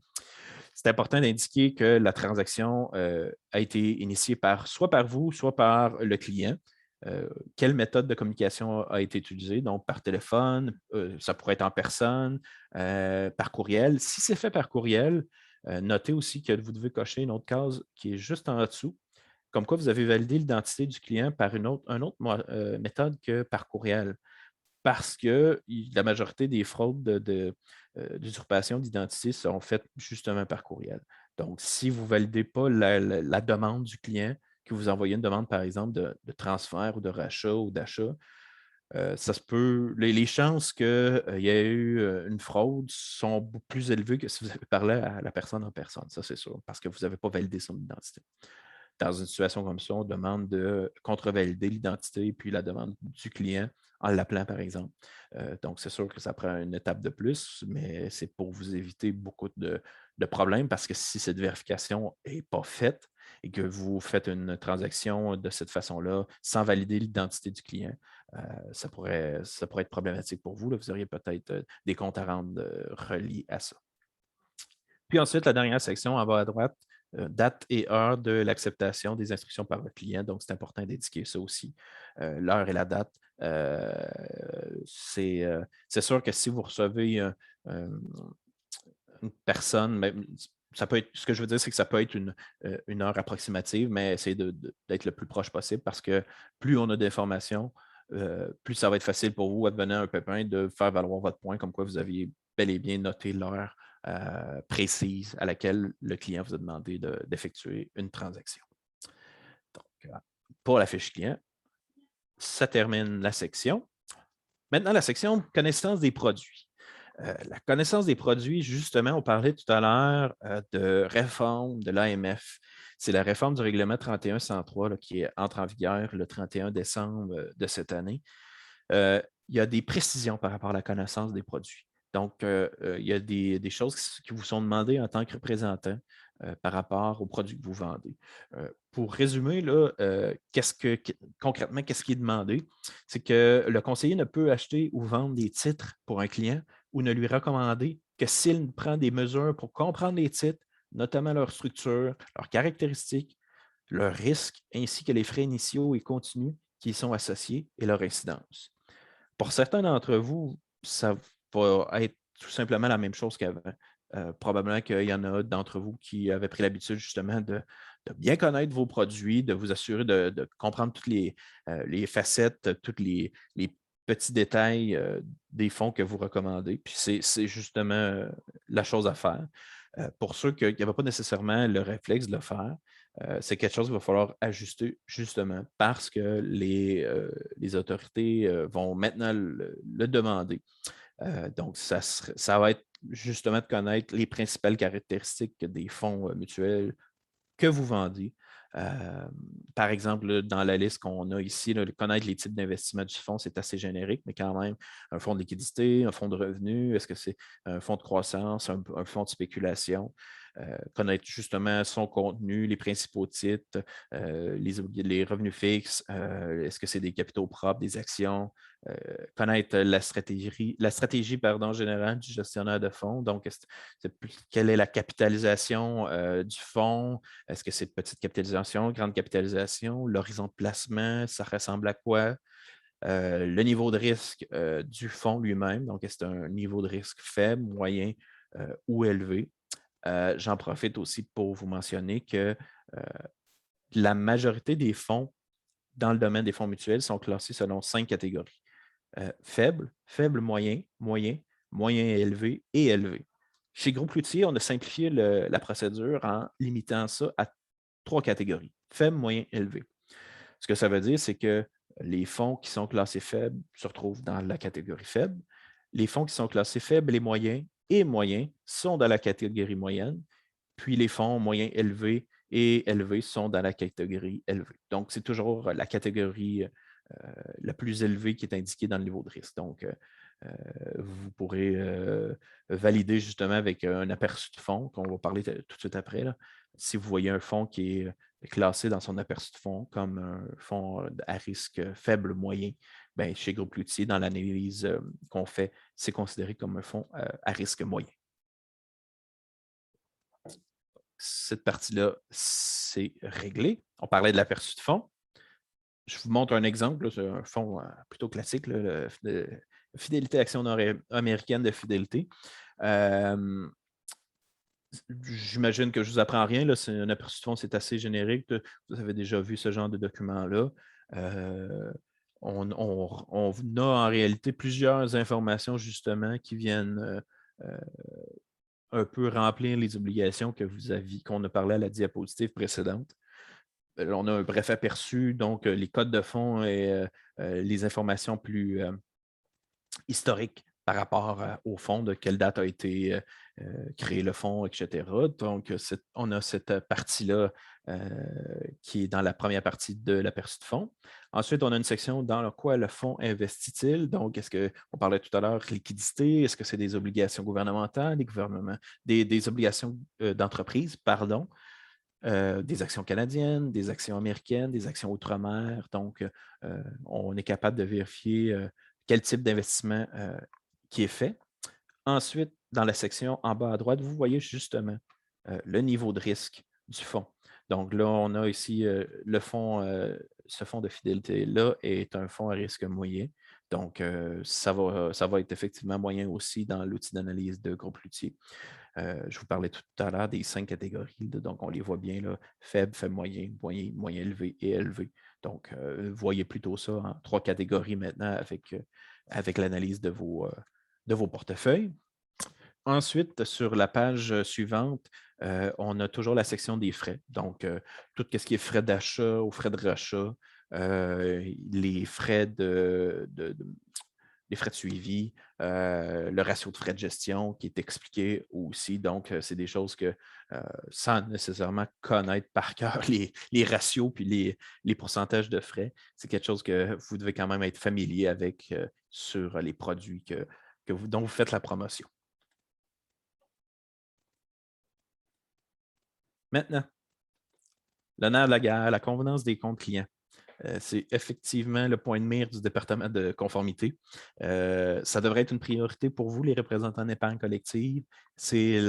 C'est important d'indiquer que la transaction a été initiée soit par vous, soit par le client. Quelle méthode de communication a été utilisée? Donc, par téléphone, ça pourrait être en personne, par courriel. Si c'est fait par courriel, notez aussi que vous devez cocher une autre case qui est juste en dessous, comme quoi vous avez validé l'identité du client par une autre méthode que par courriel. Parce que la majorité des fraudes d'usurpation d'identité sont faites justement par courriel. Donc, si vous ne validez pas la demande du client, que vous envoyez une demande, par exemple, de transfert ou de rachat ou d'achat, ça se peut. Les chances qu'il y ait eu une fraude sont beaucoup plus élevées que si vous avez parlé à la personne en personne, ça c'est sûr, parce que vous n'avez pas validé son identité. Dans une situation comme ça, on demande de contrevalider l'identité puis la demande du client en l'appelant, par exemple. Donc, c'est sûr que ça prend une étape de plus, mais c'est pour vous éviter beaucoup de problèmes parce que si cette vérification n'est pas faite et que vous faites une transaction de cette façon-là sans valider l'identité du client, ça pourrait être problématique pour vous. Là. Vous auriez peut-être des comptes à rendre reliés à ça. Puis ensuite, la dernière section en bas à droite, date et heure de l'acceptation des instructions par le client. Donc, c'est important d'indiquer ça aussi. L'heure et la date. C'est sûr que si vous recevez une personne, ça peut être, ce que je veux dire, c'est que ça peut être une heure approximative, mais essayez d'être le plus proche possible parce que plus on a d'informations, plus ça va être facile pour vous, advenant un pépin, de faire valoir votre point, comme quoi vous aviez bel et bien noté l'heure précise à laquelle le client vous a demandé d'effectuer une transaction. Donc, pour la fiche client, ça termine la section. Maintenant, la section connaissance des produits. La connaissance des produits, justement, on parlait tout à l'heure de réforme de l'AMF. C'est la réforme du règlement 3103 là, qui entre en vigueur le 31 décembre de cette année. Il y a des précisions par rapport à la connaissance des produits. Donc, il y a des choses qui vous sont demandées en tant que représentant par rapport aux produits que vous vendez. Pour résumer, là, concrètement, qu'est-ce qui est demandé? C'est que le conseiller ne peut acheter ou vendre des titres pour un client ou ne lui recommander que s'il prend des mesures pour comprendre les titres, notamment leur structure, leurs caractéristiques, leurs risques ainsi que les frais initiaux et continus qui y sont associés et leur incidence. Pour certains d'entre vous, ça va être tout simplement la même chose qu'avant. Probablement qu'il y en a d'entre vous qui avaient pris l'habitude justement de bien connaître vos produits, de vous assurer de comprendre toutes les facettes, tous les petits détails des fonds que vous recommandez. Puis c'est justement la chose à faire. Pour ceux qui n'avaient pas nécessairement le réflexe de le faire, c'est quelque chose qu'il va falloir ajuster justement parce que les autorités vont maintenant le demander. Donc, ça va être justement de connaître les principales caractéristiques des fonds mutuels que vous vendez. Par exemple, là, dans la liste qu'on a ici, là, connaître les types d'investissement du fonds, c'est assez générique, mais quand même, un fonds de liquidité, un fonds de revenus, est-ce que c'est un fonds de croissance, un fonds de spéculation? Connaître justement son contenu, les principaux titres, les revenus fixes, est-ce que c'est des capitaux propres, des actions, connaître la stratégie générale du gestionnaire de fonds. Donc, quelle est la capitalisation du fonds? Est-ce que c'est petite capitalisation, grande capitalisation? L'horizon de placement, ça ressemble à quoi? Le niveau de risque du fonds lui-même, donc est-ce un niveau de risque faible, moyen ou élevé? J'en profite aussi pour vous mentionner que la majorité des fonds dans le domaine des fonds mutuels sont classés selon 5 catégories. Faible, faible moyen, moyen, moyen élevé et élevé. Chez Groupe Cloutier, on a simplifié la procédure en limitant ça à 3 catégories, faible, moyen, élevé. Ce que ça veut dire, c'est que les fonds qui sont classés faibles se retrouvent dans la catégorie faible. Les fonds qui sont classés faibles et moyens sont dans la catégorie moyenne. Puis les fonds moyens élevés sont dans la catégorie élevée. Donc, c'est toujours la catégorie la plus élevée qui est indiquée dans le niveau de risque. Donc, vous pourrez valider justement avec un aperçu de fonds, qu'on va parler tout de suite après. Là. Si vous voyez un fonds qui est classé dans son aperçu de fonds comme un fonds à risque faible, moyen, bien, chez Groupe Cloutier, dans l'analyse qu'on fait, c'est considéré comme un fonds à risque moyen. Cette partie-là, c'est réglé. On parlait de l'aperçu de fonds. Je vous montre un exemple. C'est un fonds plutôt classique, là, Fidélité Action nord-américaine de fidélité. J'imagine que je ne vous apprends rien. Là, c'est un aperçu de fonds, c'est assez générique. Vous avez déjà vu ce genre de document-là. On a en réalité plusieurs informations justement qui viennent un peu remplir les obligations que vous aviez, qu'on a parlé à la diapositive précédente. On a un bref aperçu, donc les codes de fonds et les informations plus historiques par rapport au fonds, de quelle date a été créé le fonds, etc. Donc, on a cette partie-là qui est dans la première partie de l'aperçu de fonds. Ensuite, on a une section dans quoi le fonds investit-il. Donc, on parlait tout à l'heure liquidité, est-ce que c'est des obligations gouvernementales, des obligations d'entreprise, pardon. Des actions canadiennes, des actions américaines, des actions outre-mer. Donc, on est capable de vérifier quel type d'investissement qui est fait. Ensuite, dans la section en bas à droite, vous voyez justement le niveau de risque du fonds. Donc là, on a ici le fonds, ce fonds de fidélité-là est un fonds à risque moyen. Donc, ça va être effectivement moyen aussi dans l'outil d'analyse de Groupe Cloutier. Je vous parlais tout à l'heure des 5 catégories. Donc, on les voit bien, là, faible, faible moyen, moyen, moyen élevé et élevé. Donc, voyez plutôt ça en 3 catégories maintenant avec l'analyse de vos portefeuilles. Ensuite, sur la page suivante, on a toujours la section des frais. Donc, tout ce qui est frais d'achat ou frais de rachat, les frais les frais de suivi, le ratio de frais de gestion qui est expliqué aussi. Donc, c'est des choses que, sans nécessairement connaître par cœur les ratios puis les pourcentages de frais, c'est quelque chose que vous devez quand même être familier avec sur les produits dont vous faites la promotion. Maintenant, le nerf de la guerre, la convenance des comptes clients. C'est effectivement le point de mire du département de conformité. Ça devrait être une priorité pour vous, les représentants d'épargne collective. C'est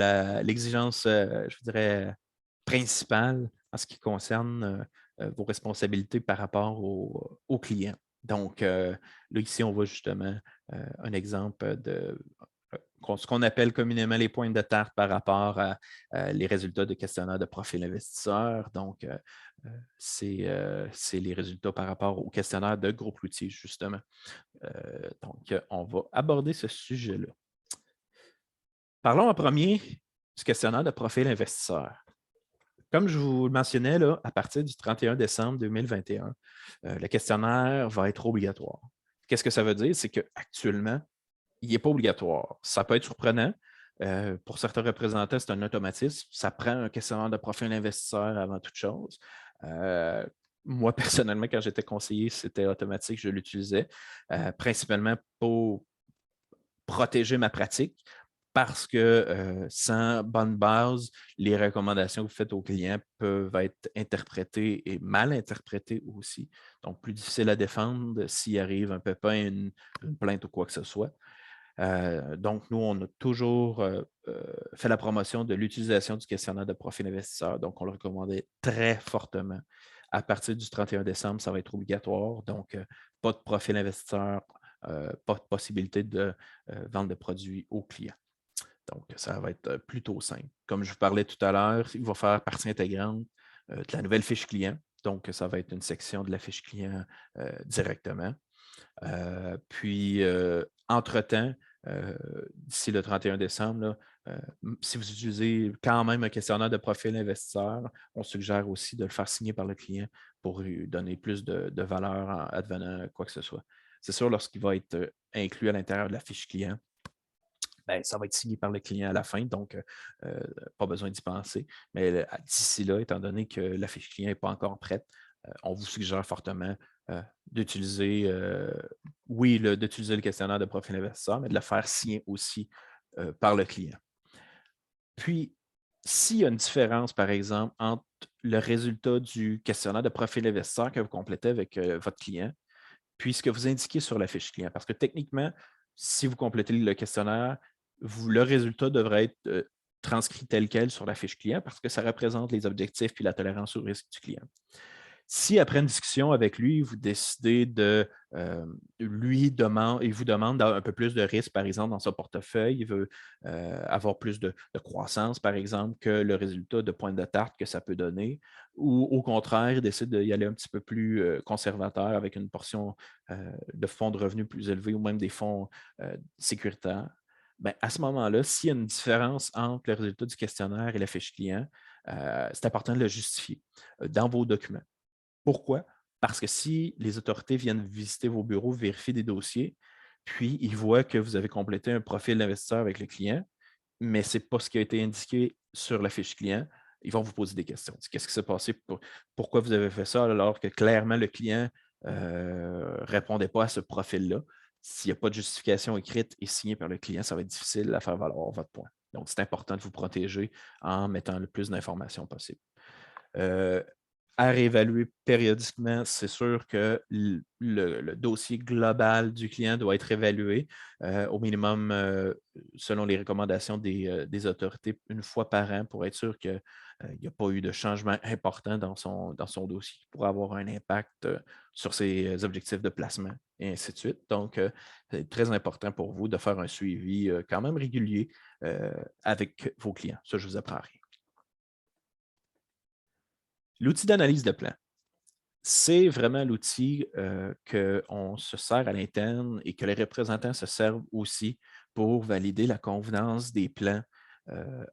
l'exigence, je dirais, principale en ce qui concerne vos responsabilités par rapport au client. Donc, là, ici, on voit justement un exemple de ce qu'on appelle communément les pointes de tarte par rapport à les résultats de questionnaire de profil investisseur. Donc, c'est les résultats par rapport au questionnaire de groupe routier, justement. Donc, on va aborder ce sujet-là. Parlons en premier du questionnaire de profil investisseur. Comme je vous le mentionnais, là, à partir du 31 décembre 2021, le questionnaire va être obligatoire. Qu'est-ce que ça veut dire? C'est qu'actuellement, il n'est pas obligatoire. Ça peut être surprenant. Pour certains représentants, c'est un automatisme. Ça prend un questionnaire de profil investisseur avant toute chose. Moi, personnellement, quand j'étais conseiller, c'était automatique, je l'utilisais, principalement pour protéger ma pratique, parce que sans bonne base, les recommandations que vous faites aux clients peuvent être interprétées et mal interprétées aussi. Donc, plus difficile à défendre s'il arrive un pépin, une plainte ou quoi que ce soit. Donc, nous, on a toujours fait la promotion de l'utilisation du questionnaire de profil investisseur. Donc, on le recommandait très fortement. À partir du 31 décembre, ça va être obligatoire. Donc, pas de profil investisseur, pas de possibilité de vente de produits aux clients. Donc, ça va être plutôt simple. Comme je vous parlais tout à l'heure, il va faire partie intégrante de la nouvelle fiche client. Donc, ça va être une section de la fiche client directement. Puis, entre-temps, d'ici le 31 décembre, là, si vous utilisez quand même un questionnaire de profil investisseur, on suggère aussi de le faire signer par le client pour lui donner plus de valeur en advenant quoi que ce soit. C'est sûr, lorsqu'il va être inclus à l'intérieur de la fiche client, ben, ça va être signé par le client à la fin, donc pas besoin d'y penser. Mais d'ici là, étant donné que la fiche client n'est pas encore prête, on vous suggère fortement d'utiliser, d'utiliser le questionnaire de profil investisseur, mais de le faire signer aussi par le client. Puis, s'il y a une différence, par exemple, entre le résultat du questionnaire de profil investisseur que vous complétez avec votre client, puis ce que vous indiquez sur la fiche client, parce que techniquement, si vous complétez le questionnaire, le résultat devrait être transcrit tel quel sur la fiche client parce que ça représente les objectifs puis la tolérance au risque du client. Si après une discussion avec lui, vous décidez de il vous demande un peu plus de risque, par exemple, dans son portefeuille, il veut avoir plus de croissance, par exemple, que le résultat de pointe de tarte que ça peut donner, ou au contraire, il décide d'y aller un petit peu plus conservateur avec une portion de fonds de revenus plus élevés ou même des fonds sécuritaires. Ben, à ce moment-là, s'il y a une différence entre le résultat du questionnaire et la fiche client, c'est important de le justifier dans vos documents. Pourquoi? Parce que si les autorités viennent visiter vos bureaux, vérifier des dossiers, puis ils voient que vous avez complété un profil d'investisseur avec le client, mais ce n'est pas ce qui a été indiqué sur la fiche client, ils vont vous poser des questions. Qu'est-ce qui s'est passé? Pourquoi vous avez fait ça alors que clairement le client ne répondait pas à ce profil-là? S'il n'y a pas de justification écrite et signée par le client, ça va être difficile à faire valoir votre point. Donc, c'est important de vous protéger en mettant le plus d'informations possible. À réévaluer périodiquement, c'est sûr que le dossier global du client doit être évalué au minimum selon les recommandations des autorités une fois par an pour être sûr qu'il n'y a pas eu de changement important dans son dossier qui pourrait avoir un impact sur ses objectifs de placement et ainsi de suite. Donc, c'est très important pour vous de faire un suivi quand même régulier avec vos clients. Ça, je vous apprends rien. L'outil d'analyse de plan, c'est vraiment l'outil qu'on se sert à l'interne et que les représentants se servent aussi pour valider la convenance des plans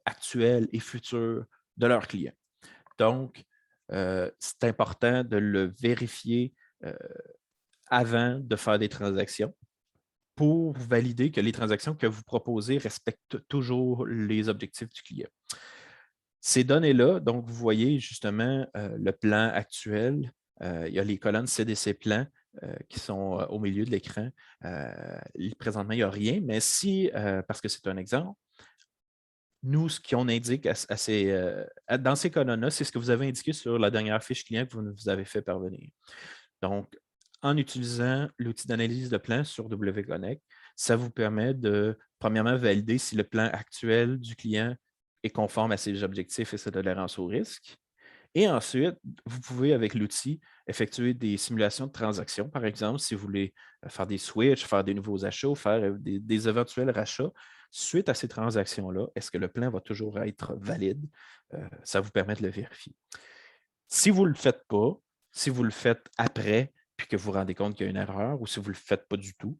actuels et futurs de leurs clients. Donc, c'est important de le vérifier avant de faire des transactions pour valider que les transactions que vous proposez respectent toujours les objectifs du client. Ces données-là, donc vous voyez justement le plan actuel. Il y a les colonnes CDC plan qui sont au milieu de l'écran. Présentement, il n'y a rien, mais si, parce que c'est un exemple, nous, ce qu'on indique dans ces colonnes-là, c'est ce que vous avez indiqué sur la dernière fiche client que vous nous avez fait parvenir. Donc, en utilisant l'outil d'analyse de plan sur WConnect, ça vous permet de, premièrement, valider si le plan actuel du client est conforme à ses objectifs et sa tolérance au risque. Et ensuite, vous pouvez, avec l'outil, effectuer des simulations de transactions. Par exemple, si vous voulez faire des switches, faire des nouveaux achats, ou faire des éventuels rachats, suite à ces transactions-là, est-ce que le plan va toujours être valide? Ça vous permet de le vérifier. Si vous ne le faites pas, si vous le faites après, puis que vous vous rendez compte qu'il y a une erreur, ou si vous ne le faites pas du tout,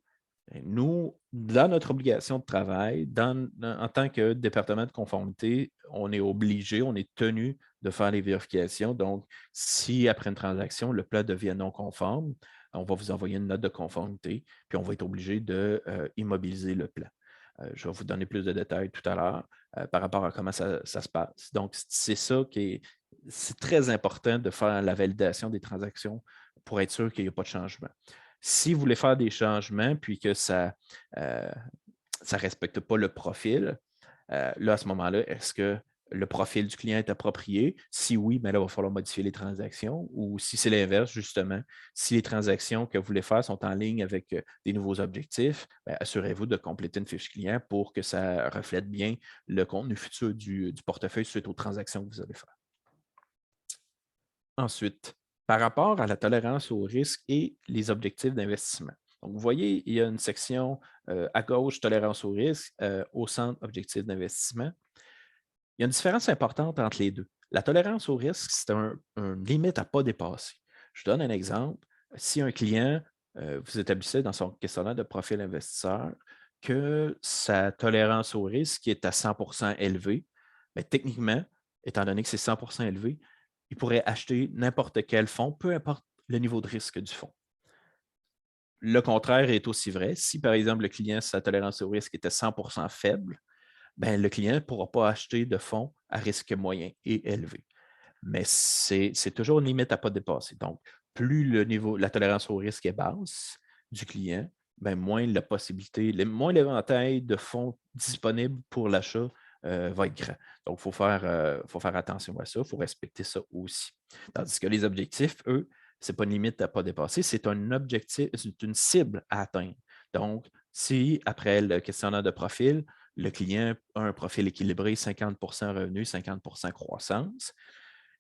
ben, nous, dans notre obligation de travail, en tant que département de conformité, on est obligé, on est tenu de faire les vérifications. Donc, si après une transaction, le plan devient non conforme, on va vous envoyer une note de conformité, puis on va être obligé de immobiliser le plan. Je vais vous donner plus de détails tout à l'heure par rapport à comment ça se passe. Donc, c'est ça qui est. C'est très important de faire la validation des transactions pour être sûr qu'il n'y a pas de changement. Si vous voulez faire des changements puis que ça ne respecte pas le profil, là, à ce moment-là, est-ce que le profil du client est approprié? Si oui, bien là, il va falloir modifier les transactions. Ou si c'est l'inverse, justement, si les transactions que vous voulez faire sont en ligne avec des nouveaux objectifs, bien, assurez-vous de compléter une fiche client pour que ça reflète bien le contenu futur du portefeuille suite aux transactions que vous allez faire. Ensuite, par rapport à la tolérance au risque et les objectifs d'investissement. Donc, vous voyez, il y a une section à gauche, tolérance au risque, au centre, objectifs d'investissement. Il y a une différence importante entre les deux. La tolérance au risque, c'est une limite à ne pas dépasser. Je vous donne un exemple. Si un client, vous établissez dans son questionnaire de profil investisseur que sa tolérance au risque est à 100 élevée, bien, techniquement, étant donné que c'est 100 élevé, il pourrait acheter n'importe quel fonds, peu importe le niveau de risque du fonds. Le contraire est aussi vrai. Si, par exemple, le client, sa tolérance au risque était 100 faible, ben, le client ne pourra pas acheter de fonds à risque moyen et élevé. Mais c'est toujours une limite à ne pas dépasser. Donc, plus la tolérance au risque est basse du client, ben, moins la possibilité, moins l'éventail de fonds disponibles pour l'achat va être grand. Donc, il faut faire attention à ça, il faut respecter ça aussi. Tandis que les objectifs, eux, ce n'est pas une limite à ne pas dépasser, c'est un objectif, c'est une cible à atteindre. Donc, si après le questionnaire de profil, le client a un profil équilibré, 50 revenu, 50 croissance,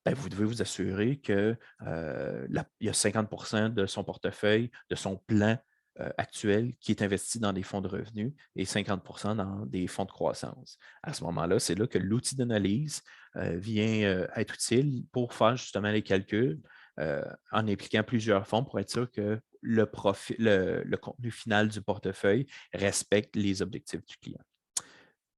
bien, vous devez vous assurer qu'il y a 50 de son portefeuille, de son plan actuel qui est investi dans des fonds de revenus et 50 dans des fonds de croissance. À ce moment-là, c'est là que l'outil d'analyse vient être utile pour faire justement les calculs en impliquant plusieurs fonds pour être sûr que le contenu final du portefeuille respecte les objectifs du client.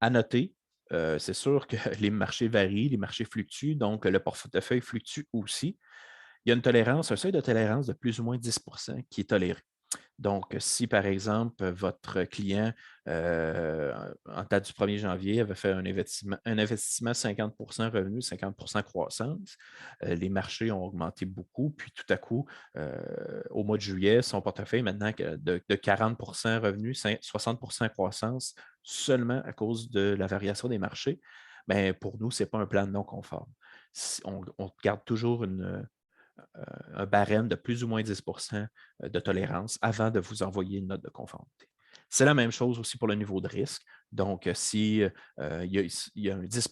À noter, c'est sûr que les marchés varient, les marchés fluctuent, donc le portefeuille fluctue aussi. Il y a une tolérance, un seuil de tolérance de plus ou moins 10 qui est toléré. Donc, si par exemple, votre client, en date du 1er janvier, avait fait un investissement 50 revenu, 50 croissance, les marchés ont augmenté beaucoup, puis tout à coup, au mois de juillet, son portefeuille maintenant de 40 revenu, 60 croissance, seulement à cause de la variation des marchés, bien, pour nous, ce n'est pas un plan non conforme. On garde toujours un barème de plus ou moins 10 de tolérance avant de vous envoyer une note de conformité. C'est la même chose aussi pour le niveau de risque. Donc, si il y a un 10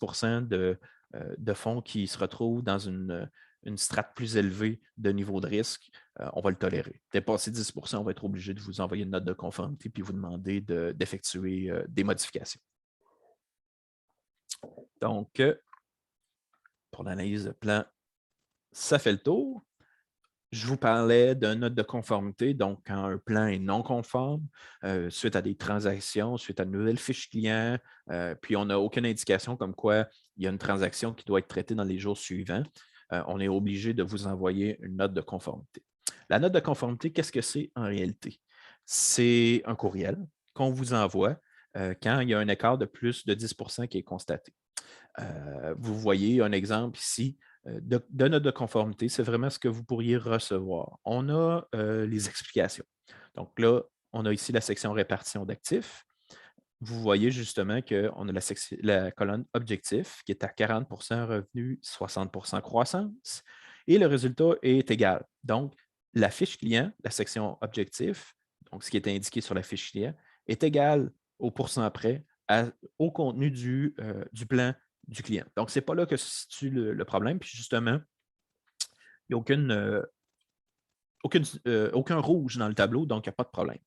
de fonds qui se retrouvent dans une strate plus élevée de niveau de risque, on va le tolérer. Dépasser 10 on va être obligé de vous envoyer une note de conformité puis vous demander d'effectuer des modifications. Donc, pour l'analyse de plan, ça fait le tour. Je vous parlais d'une note de conformité, donc quand un plan est non conforme, suite à des transactions, suite à de nouvelles fiches clients, puis on n'a aucune indication comme quoi il y a une transaction qui doit être traitée dans les jours suivants, on est obligé de vous envoyer une note de conformité. La note de conformité, qu'est-ce que c'est en réalité? C'est un courriel qu'on vous envoie quand il y a un écart de plus de 10 qui est constaté. Vous voyez un exemple ici de note de conformité. C'est vraiment ce que vous pourriez recevoir. On a les explications. Donc là, on a ici la section répartition d'actifs. Vous voyez justement qu'on a la colonne objectif qui est à 40 revenu, 60 croissance et le résultat est égal. Donc, la fiche client, la section objectif, donc ce qui est indiqué sur la fiche client, est égal au pourcent près au contenu du plan du client. Donc, ce n'est pas là que se situe le problème. Puis justement, Il n'y a aucun rouge dans le tableau, donc il n'y a pas de problème.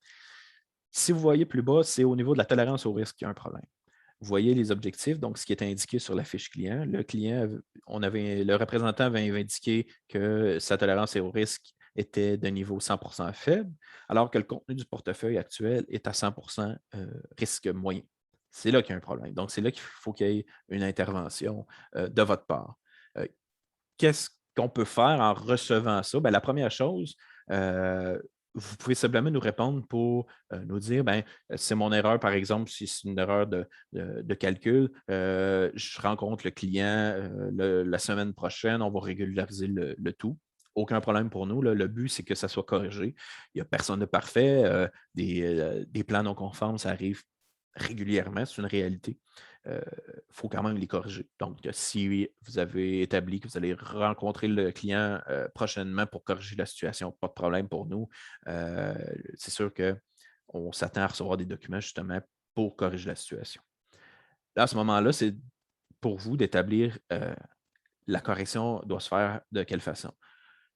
Si vous voyez plus bas, c'est au niveau de la tolérance au risque qu'il y a un problème. Vous voyez les objectifs, donc ce qui est indiqué sur la fiche client. Le client, le représentant avait indiqué que sa tolérance au risque était de niveau 100% faible, alors que le contenu du portefeuille actuel est à 100% risque moyen. C'est là qu'il y a un problème. Donc, c'est là qu'il faut qu'il y ait une intervention de votre part. Qu'est-ce qu'on peut faire en recevant ça? Bien, la première chose, vous pouvez simplement nous répondre pour nous dire, ben, c'est mon erreur, par exemple, si c'est une erreur de calcul, je rencontre le client la semaine prochaine, on va régulariser le tout. Aucun problème pour nous. Là. Le but, c'est que ça soit corrigé. Il n'y a personne de parfait. Des plans non conformes, ça arrive régulièrement, c'est une réalité. Il faut quand même les corriger. Donc, si vous avez établi que vous allez rencontrer le client prochainement pour corriger la situation, pas de problème pour nous. C'est sûr qu'on s'attend à recevoir des documents justement pour corriger la situation. Là, à ce moment-là, c'est pour vous d'établir la correction doit se faire de quelle façon.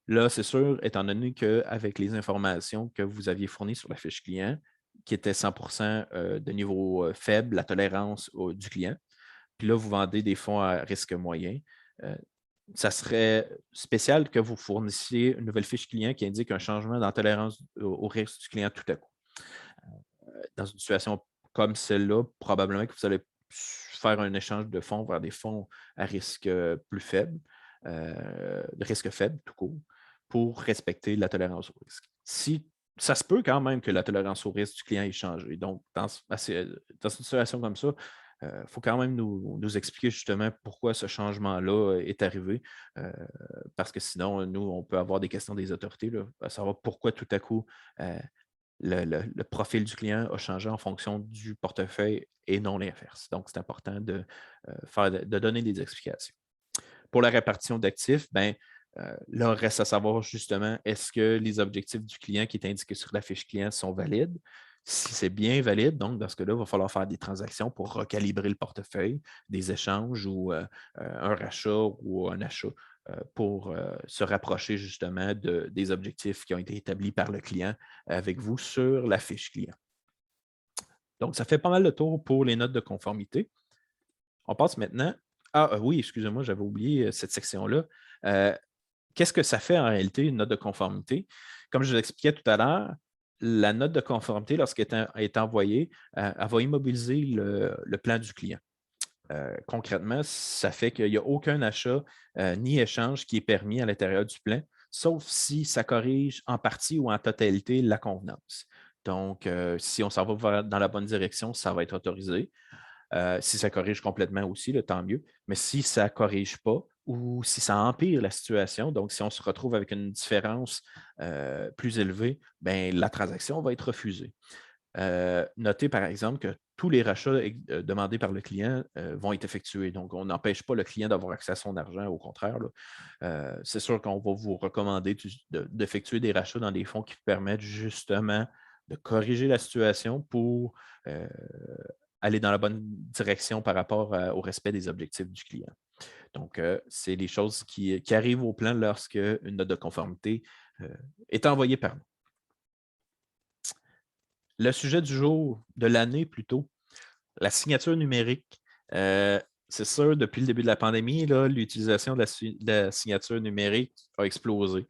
Là, c'est sûr, étant donné qu'avec les informations que vous aviez fournies sur la fiche client, qui était 100% de niveau faible, la tolérance du client, puis là, vous vendez des fonds à risque moyen, ça serait spécial que vous fournissiez une nouvelle fiche client qui indique un changement dans la tolérance au risque du client tout à coup. Dans une situation comme celle-là, probablement que vous allez faire un échange de fonds vers des fonds à risque plus faible, de risque faible tout court, pour respecter la tolérance au risque. Si ça se peut quand même que la tolérance au risque du client ait changé. Donc, dans une situation comme ça, il faut quand même nous expliquer justement pourquoi ce changement-là est arrivé, parce que sinon, nous, on peut avoir des questions des autorités, là, à savoir pourquoi tout à coup le profil du client a changé en fonction du portefeuille et non l'inverse. Donc, c'est important de donner des explications. Pour la répartition d'actifs, ben, là, reste à savoir justement, est-ce que les objectifs du client qui est indiqué sur la fiche client sont valides? Si c'est bien valide, donc dans ce cas-là, il va falloir faire des transactions pour recalibrer le portefeuille, des échanges ou un rachat ou un achat pour se rapprocher justement des objectifs qui ont été établis par le client avec vous sur la fiche client. Donc, ça fait pas mal de tour pour les notes de conformité. On passe maintenant. Ah oui, excusez-moi, j'avais oublié cette section-là. Qu'est-ce que ça fait en réalité, une note de conformité? Comme je vous l'expliquais tout à l'heure, la note de conformité, lorsqu'elle est envoyée, elle va immobiliser le plan du client. Concrètement, ça fait qu'il n'y a aucun achat ni échange qui est permis à l'intérieur du plan, sauf si ça corrige en partie ou en totalité la convenance. Donc, si on s'en va dans la bonne direction, ça va être autorisé. Si ça corrige complètement aussi, tant mieux. Mais si ça ne corrige pas ou si ça empire la situation, donc si on se retrouve avec une différence plus élevée, ben, la transaction va être refusée. Notez par exemple que tous les rachats demandés par le client vont être effectués. Donc, on n'empêche pas le client d'avoir accès à son argent, au contraire. C'est sûr qu'on va vous recommander d'effectuer des rachats dans des fonds qui permettent justement de corriger la situation pour aller dans la bonne direction par rapport au respect des objectifs du client. Donc, c'est des choses qui arrivent au plan lorsque une note de conformité est envoyée par nous. Le sujet du jour, de l'année plutôt, la signature numérique. C'est sûr, depuis le début de la pandémie, l'utilisation de la signature numérique a explosé.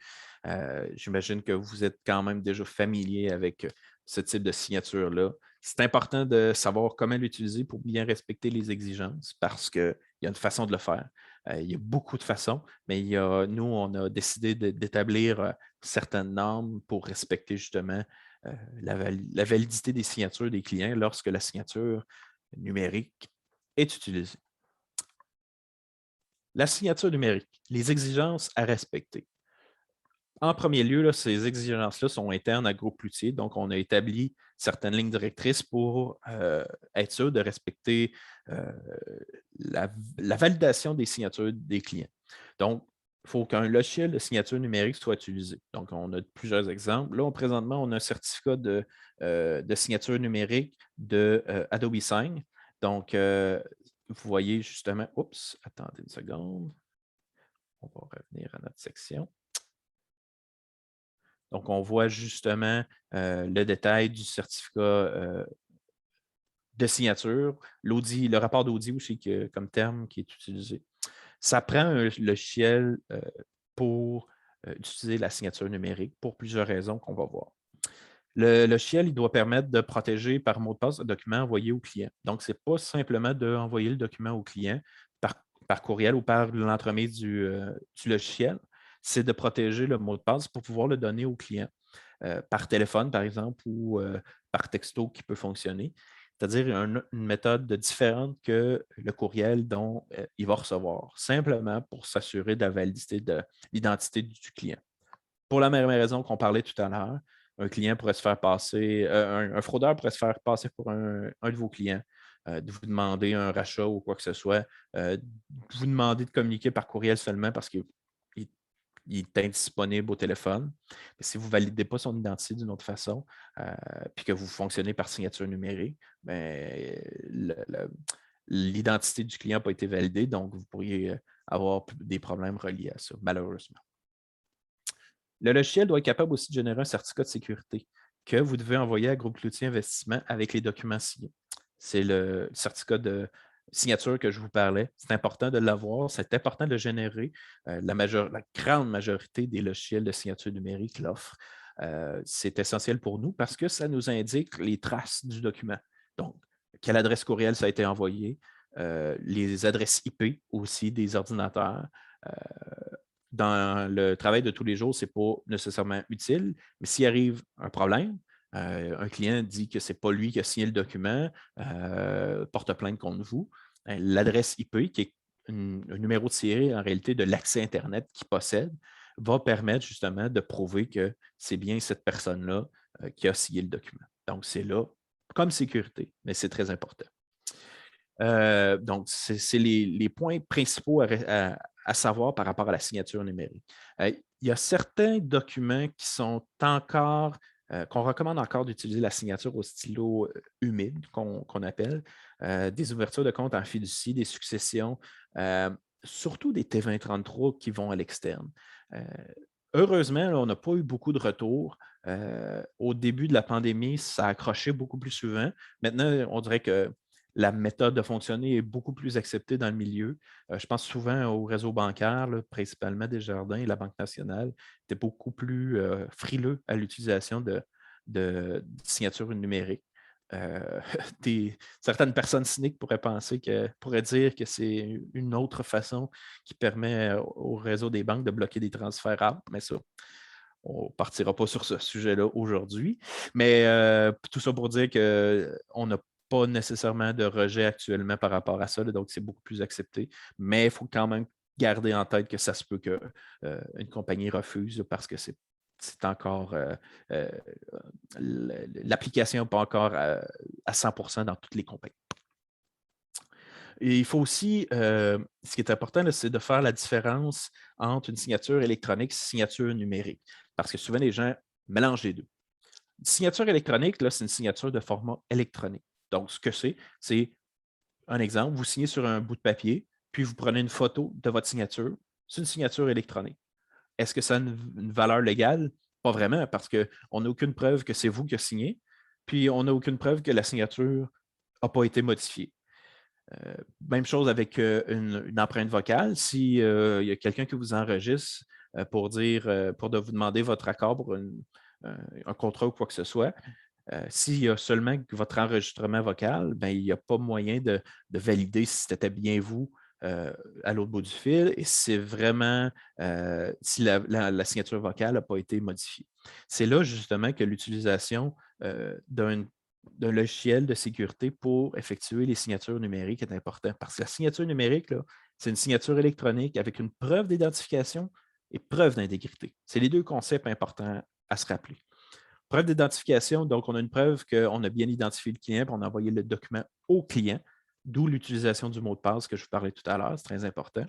J'imagine que vous êtes quand même déjà familier avec ce type de signature-là. C'est important de savoir comment l'utiliser pour bien respecter les exigences parce qu'il y a une façon de le faire. Il y a beaucoup de façons, mais nous, on a décidé d'établir certaines normes pour respecter justement la validité des signatures des clients lorsque la signature numérique est utilisée. La signature numérique, les exigences à respecter. En premier lieu, ces exigences-là sont internes à Groupe Cloutier, donc on a établi certaines lignes directrices pour être sûr de respecter la validation des signatures des clients. Donc, il faut qu'un logiciel de signature numérique soit utilisé. Donc, on a plusieurs exemples. Là, présentement, on a un certificat de signature numérique de Adobe Sign. Donc, vous voyez justement, oups, attendez une seconde. On va revenir à notre section. Donc, on voit justement le détail du certificat de signature, le rapport d'audit aussi comme terme qui est utilisé. Ça prend un logiciel pour utiliser la signature numérique pour plusieurs raisons qu'on va voir. Le logiciel, il doit permettre de protéger par mot de passe le document envoyé au client. Donc, ce n'est pas simplement d'envoyer le document au client par courriel ou par l'entremise du logiciel, c'est de protéger le mot de passe pour pouvoir le donner au client par téléphone, par exemple, ou par texto qui peut fonctionner. C'est-à-dire une méthode différente que le courriel dont il va recevoir, simplement pour s'assurer de la validité de l'identité du client. Pour la même raison qu'on parlait tout à l'heure, un client pourrait se faire passer, un fraudeur pourrait se faire passer pour un de vos clients, de vous demander un rachat ou quoi que ce soit, de vous demander de communiquer par courriel seulement parce qu'il est indisponible au téléphone. Mais si vous ne validez pas son identité d'une autre façon, puis que vous fonctionnez par signature numérique, ben, l'identité du client n'a pas été validée, donc vous pourriez avoir des problèmes reliés à ça, malheureusement. Le logiciel doit être capable aussi de générer un certificat de sécurité que vous devez envoyer à Groupe Cloutier Investissement avec les documents signés. C'est le certificat de signature que je vous parlais. C'est important de l'avoir, c'est important de le générer. La grande majorité des logiciels de signature numérique l'offrent. C'est essentiel pour nous parce que ça nous indique les traces du document. Donc, quelle adresse courriel ça a été envoyé, les adresses IP aussi des ordinateurs. Dans le travail de tous les jours, ce n'est pas nécessairement utile, mais s'il arrive un problème, un client dit que ce n'est pas lui qui a signé le document, porte plainte contre vous, l'adresse IP, qui est un numéro de série en réalité de l'accès Internet qu'il possède, va permettre justement de prouver que c'est bien cette personne-là qui a signé le document. Donc, c'est là comme sécurité, mais c'est très important. Donc, c'est les points principaux à savoir par rapport à la signature numérique. Il y a certains documents qui sont encore, qu'on recommande encore d'utiliser la signature au stylo humide, qu'on appelle, des ouvertures de compte en fiducie, des successions, surtout des T2033 qui vont à l'externe. Heureusement, là, on n'a pas eu beaucoup de retours. Au début de la pandémie, ça a accroché beaucoup plus souvent. Maintenant, on dirait que la méthode de fonctionner est beaucoup plus acceptée dans le milieu. Je pense souvent au réseau bancaire, là, principalement Desjardins et la Banque nationale, étaient beaucoup plus frileux à l'utilisation de signatures numériques. Certaines personnes cyniques pourraient dire que c'est une autre façon qui permet au réseau des banques de bloquer des transferts rapides, mais ça, on ne partira pas sur ce sujet-là aujourd'hui. Mais tout ça pour dire qu'on n'a pas nécessairement de rejet actuellement par rapport à ça, là, donc c'est beaucoup plus accepté. Mais il faut quand même garder en tête que ça se peut qu'une compagnie refuse parce que c'est encore l'application n'est pas encore à 100% dans toutes les compagnies. Et il faut aussi, ce qui est important, c'est de faire la différence entre une signature électronique et une signature numérique. Parce que souvent, les gens mélangent les deux. Une signature électronique, c'est une signature de format électronique. Donc, ce que c'est un exemple, vous signez sur un bout de papier, puis vous prenez une photo de votre signature. C'est une signature électronique. Est-ce que ça a une valeur légale? Pas vraiment, parce qu'on n'a aucune preuve que c'est vous qui avez signé, puis on n'a aucune preuve que la signature n'a pas été modifiée. Même chose avec une empreinte vocale. S'il y a quelqu'un qui vous enregistre pour vous demander votre accord pour un contrat ou quoi que ce soit, s'il y a seulement votre enregistrement vocal, ben, il n'y a pas moyen de valider si c'était bien vous à l'autre bout du fil et si c'est vraiment si la signature vocale n'a pas été modifiée. C'est là justement que l'utilisation d'un logiciel de sécurité pour effectuer les signatures numériques est important. Parce que la signature numérique, c'est une signature électronique avec une preuve d'identification et preuve d'intégrité. C'est les deux concepts importants à se rappeler. Preuve d'identification, donc on a une preuve qu'on a bien identifié le client et on a envoyé le document au client, d'où l'utilisation du mot de passe que je vous parlais tout à l'heure, c'est très important.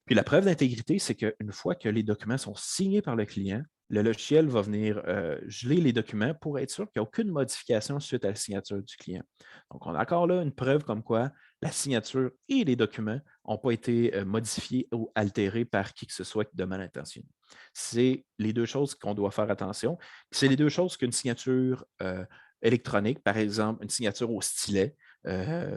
Puis la preuve d'intégrité, c'est qu'une fois que les documents sont signés par le client, le logiciel va venir geler les documents pour être sûr qu'il n'y a aucune modification suite à la signature du client. Donc, on a encore là une preuve comme quoi la signature et les documents n'ont pas été modifiés ou altérés par qui que ce soit de mal intentionné. C'est les deux choses qu'on doit faire attention. C'est les deux choses qu'une signature électronique, par exemple, une signature au stylet,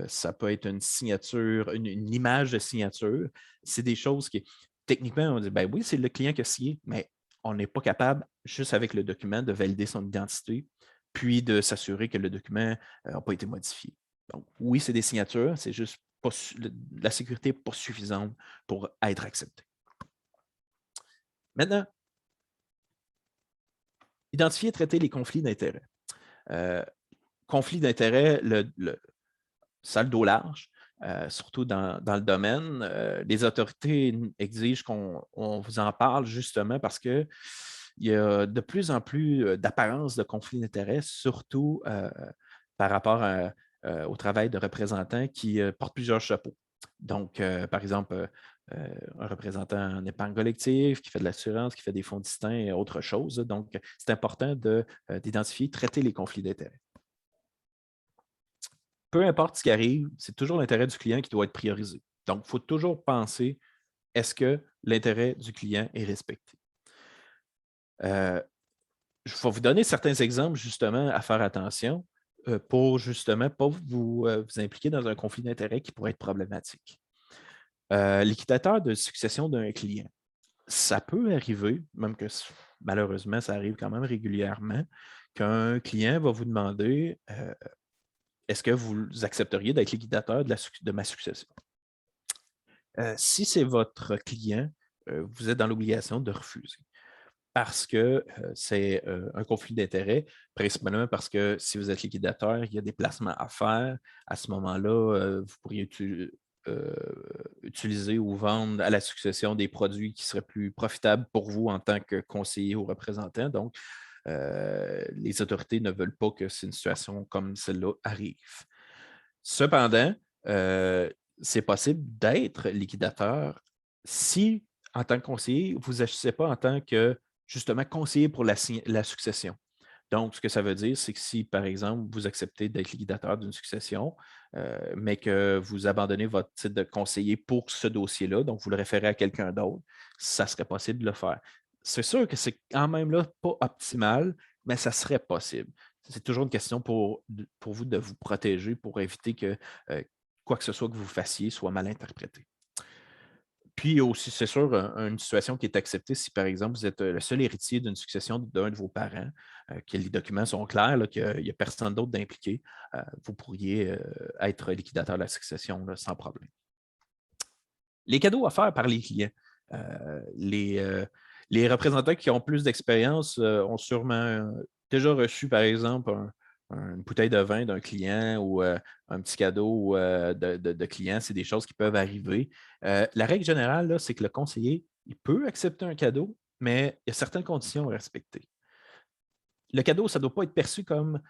ça peut être une signature, une image de signature. C'est des choses qui, techniquement, on dit, ben oui, c'est le client qui a signé, mais on n'est pas capable, juste avec le document, de valider son identité, puis de s'assurer que le document n'a pas été modifié. Donc, oui, c'est des signatures, c'est juste pas la sécurité n'est pas suffisante pour être acceptée. Maintenant, identifier et traiter les conflits d'intérêts. Conflit d'intérêts, ça a le dos large, surtout dans le domaine. Les autorités exigent qu'on vous en parle justement parce qu'il y a de plus en plus d'apparence de conflit d'intérêts, surtout par rapport au travail de représentants qui portent plusieurs chapeaux. Donc, par exemple, un représentant en épargne collective, qui fait de l'assurance, qui fait des fonds distincts et autre chose. Donc, c'est important d'identifier, traiter les conflits d'intérêts. Peu importe ce qui arrive, c'est toujours l'intérêt du client qui doit être priorisé. Donc, il faut toujours penser, est-ce que l'intérêt du client est respecté? Je vais vous donner certains exemples justement à faire attention pour justement ne pas vous impliquer dans un conflit d'intérêts qui pourrait être problématique. Liquidateur de succession d'un client. Ça peut arriver, même que malheureusement, ça arrive quand même régulièrement, qu'un client va vous demander est-ce que vous accepteriez d'être liquidateur de ma succession? Si c'est votre client, vous êtes dans l'obligation de refuser parce que c'est un conflit d'intérêts, principalement parce que si vous êtes liquidateur, il y a des placements à faire. À ce moment-là, vous pourriez utiliser ou vendre à la succession des produits qui seraient plus profitables pour vous en tant que conseiller ou représentant. Donc, les autorités ne veulent pas que une situation comme celle-là arrive. Cependant, c'est possible d'être liquidateur si, en tant que conseiller, vous n'agissez pas en tant que, justement, conseiller pour la succession. Donc, ce que ça veut dire, c'est que si, par exemple, vous acceptez d'être liquidateur d'une succession, mais que vous abandonnez votre titre de conseiller pour ce dossier-là, donc vous le référez à quelqu'un d'autre, ça serait possible de le faire. C'est sûr que c'est quand même là pas optimal, mais ça serait possible. C'est toujours une question pour vous de vous protéger pour éviter que quoi que ce soit que vous fassiez soit mal interprété. Puis aussi, c'est sûr, une situation qui est acceptée si, par exemple, vous êtes le seul héritier d'une succession d'un de vos parents, que les documents sont clairs, là, qu'il n'y a personne d'autre d'impliqué, vous pourriez être liquidateur de la succession là, sans problème. Les cadeaux offerts par les clients. Les représentants qui ont plus d'expérience ont sûrement déjà reçu, par exemple, une bouteille de vin d'un client ou un petit cadeau de client. C'est des choses qui peuvent arriver. La règle générale, c'est que le conseiller, il peut accepter un cadeau, mais il y a certaines conditions à respecter. Le cadeau, ça ne doit pas être perçu comme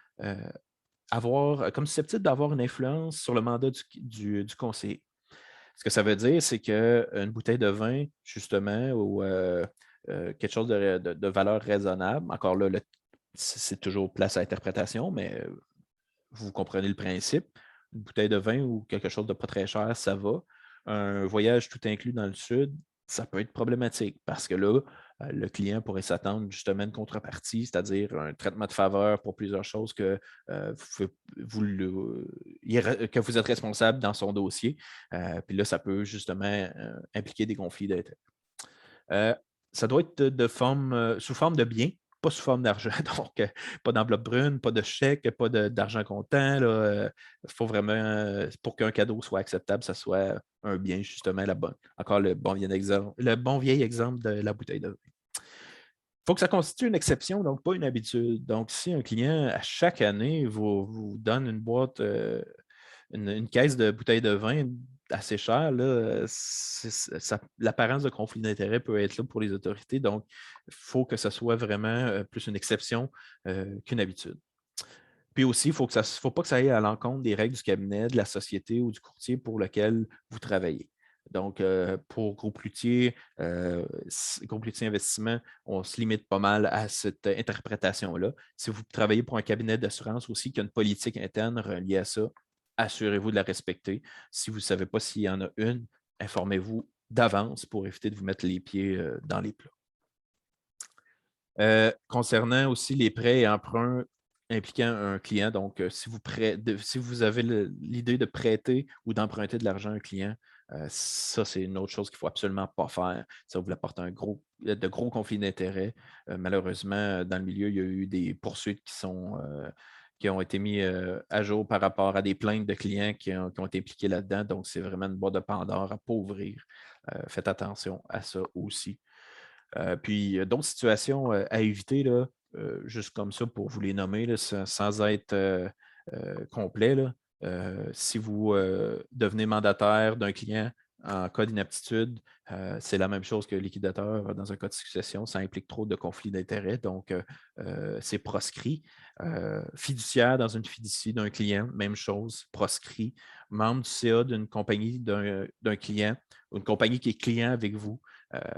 comme susceptible d'avoir une influence sur le mandat du conseiller. Ce que ça veut dire, c'est qu'une bouteille de vin, justement, ou quelque chose de valeur raisonnable, encore là, c'est toujours place à interprétation, mais vous comprenez le principe. Une bouteille de vin ou quelque chose de pas très cher, ça va. Un voyage tout inclus dans le sud, ça peut être problématique parce que là, le client pourrait s'attendre justement à une contrepartie, c'est-à-dire un traitement de faveur pour plusieurs choses que, que vous êtes responsable dans son dossier. Puis là, ça peut justement impliquer des conflits d'intérêts. Ça doit être sous forme de biens, pas sous forme d'argent. Donc, pas d'enveloppe brune, pas de chèque, pas d'argent comptant. Il faut vraiment, pour qu'un cadeau soit acceptable, ça soit un bien, justement, encore le bon vieil exemple de la bouteille de vin. Il faut que ça constitue une exception, donc pas une habitude. Donc, si un client, à chaque année, vous donne une boîte, une caisse de bouteilles de vin assez chère, l'apparence de conflit d'intérêt peut être là pour les autorités. Donc, il faut que ce soit vraiment plus une exception qu'une habitude. Puis aussi, il ne faut pas que ça aille à l'encontre des règles du cabinet, de la société ou du courtier pour lequel vous travaillez. Donc, pour Groupe Loutier Investissement, on se limite pas mal à cette interprétation-là. Si vous travaillez pour un cabinet d'assurance aussi qui a une politique interne reliée à ça, assurez-vous de la respecter. Si vous ne savez pas s'il y en a une, informez-vous d'avance pour éviter de vous mettre les pieds dans les plats. Concernant aussi les prêts et emprunts impliquant un client, donc si vous avez l'idée de prêter ou d'emprunter de l'argent à un client, ça, c'est une autre chose qu'il ne faut absolument pas faire. Ça vous apporte de gros conflits d'intérêts. Malheureusement, dans le milieu, il y a eu des poursuites qui ont été mis à jour par rapport à des plaintes de clients qui ont été impliqués là-dedans. Donc, c'est vraiment une boîte de Pandore à pas ouvrir. Faites attention à ça aussi. Puis, d'autres situations à éviter, là, juste comme ça pour vous les nommer, là, sans être complet. Là. Si vous devenez mandataire d'un client en cas d'inaptitude, c'est la même chose que liquidateur dans un cas de succession. Ça implique trop de conflits d'intérêts, donc c'est proscrit. Fiduciaire dans une fiducie d'un client, même chose, proscrit. Membre du CA d'une compagnie d'un client, ou une compagnie qui est client avec vous,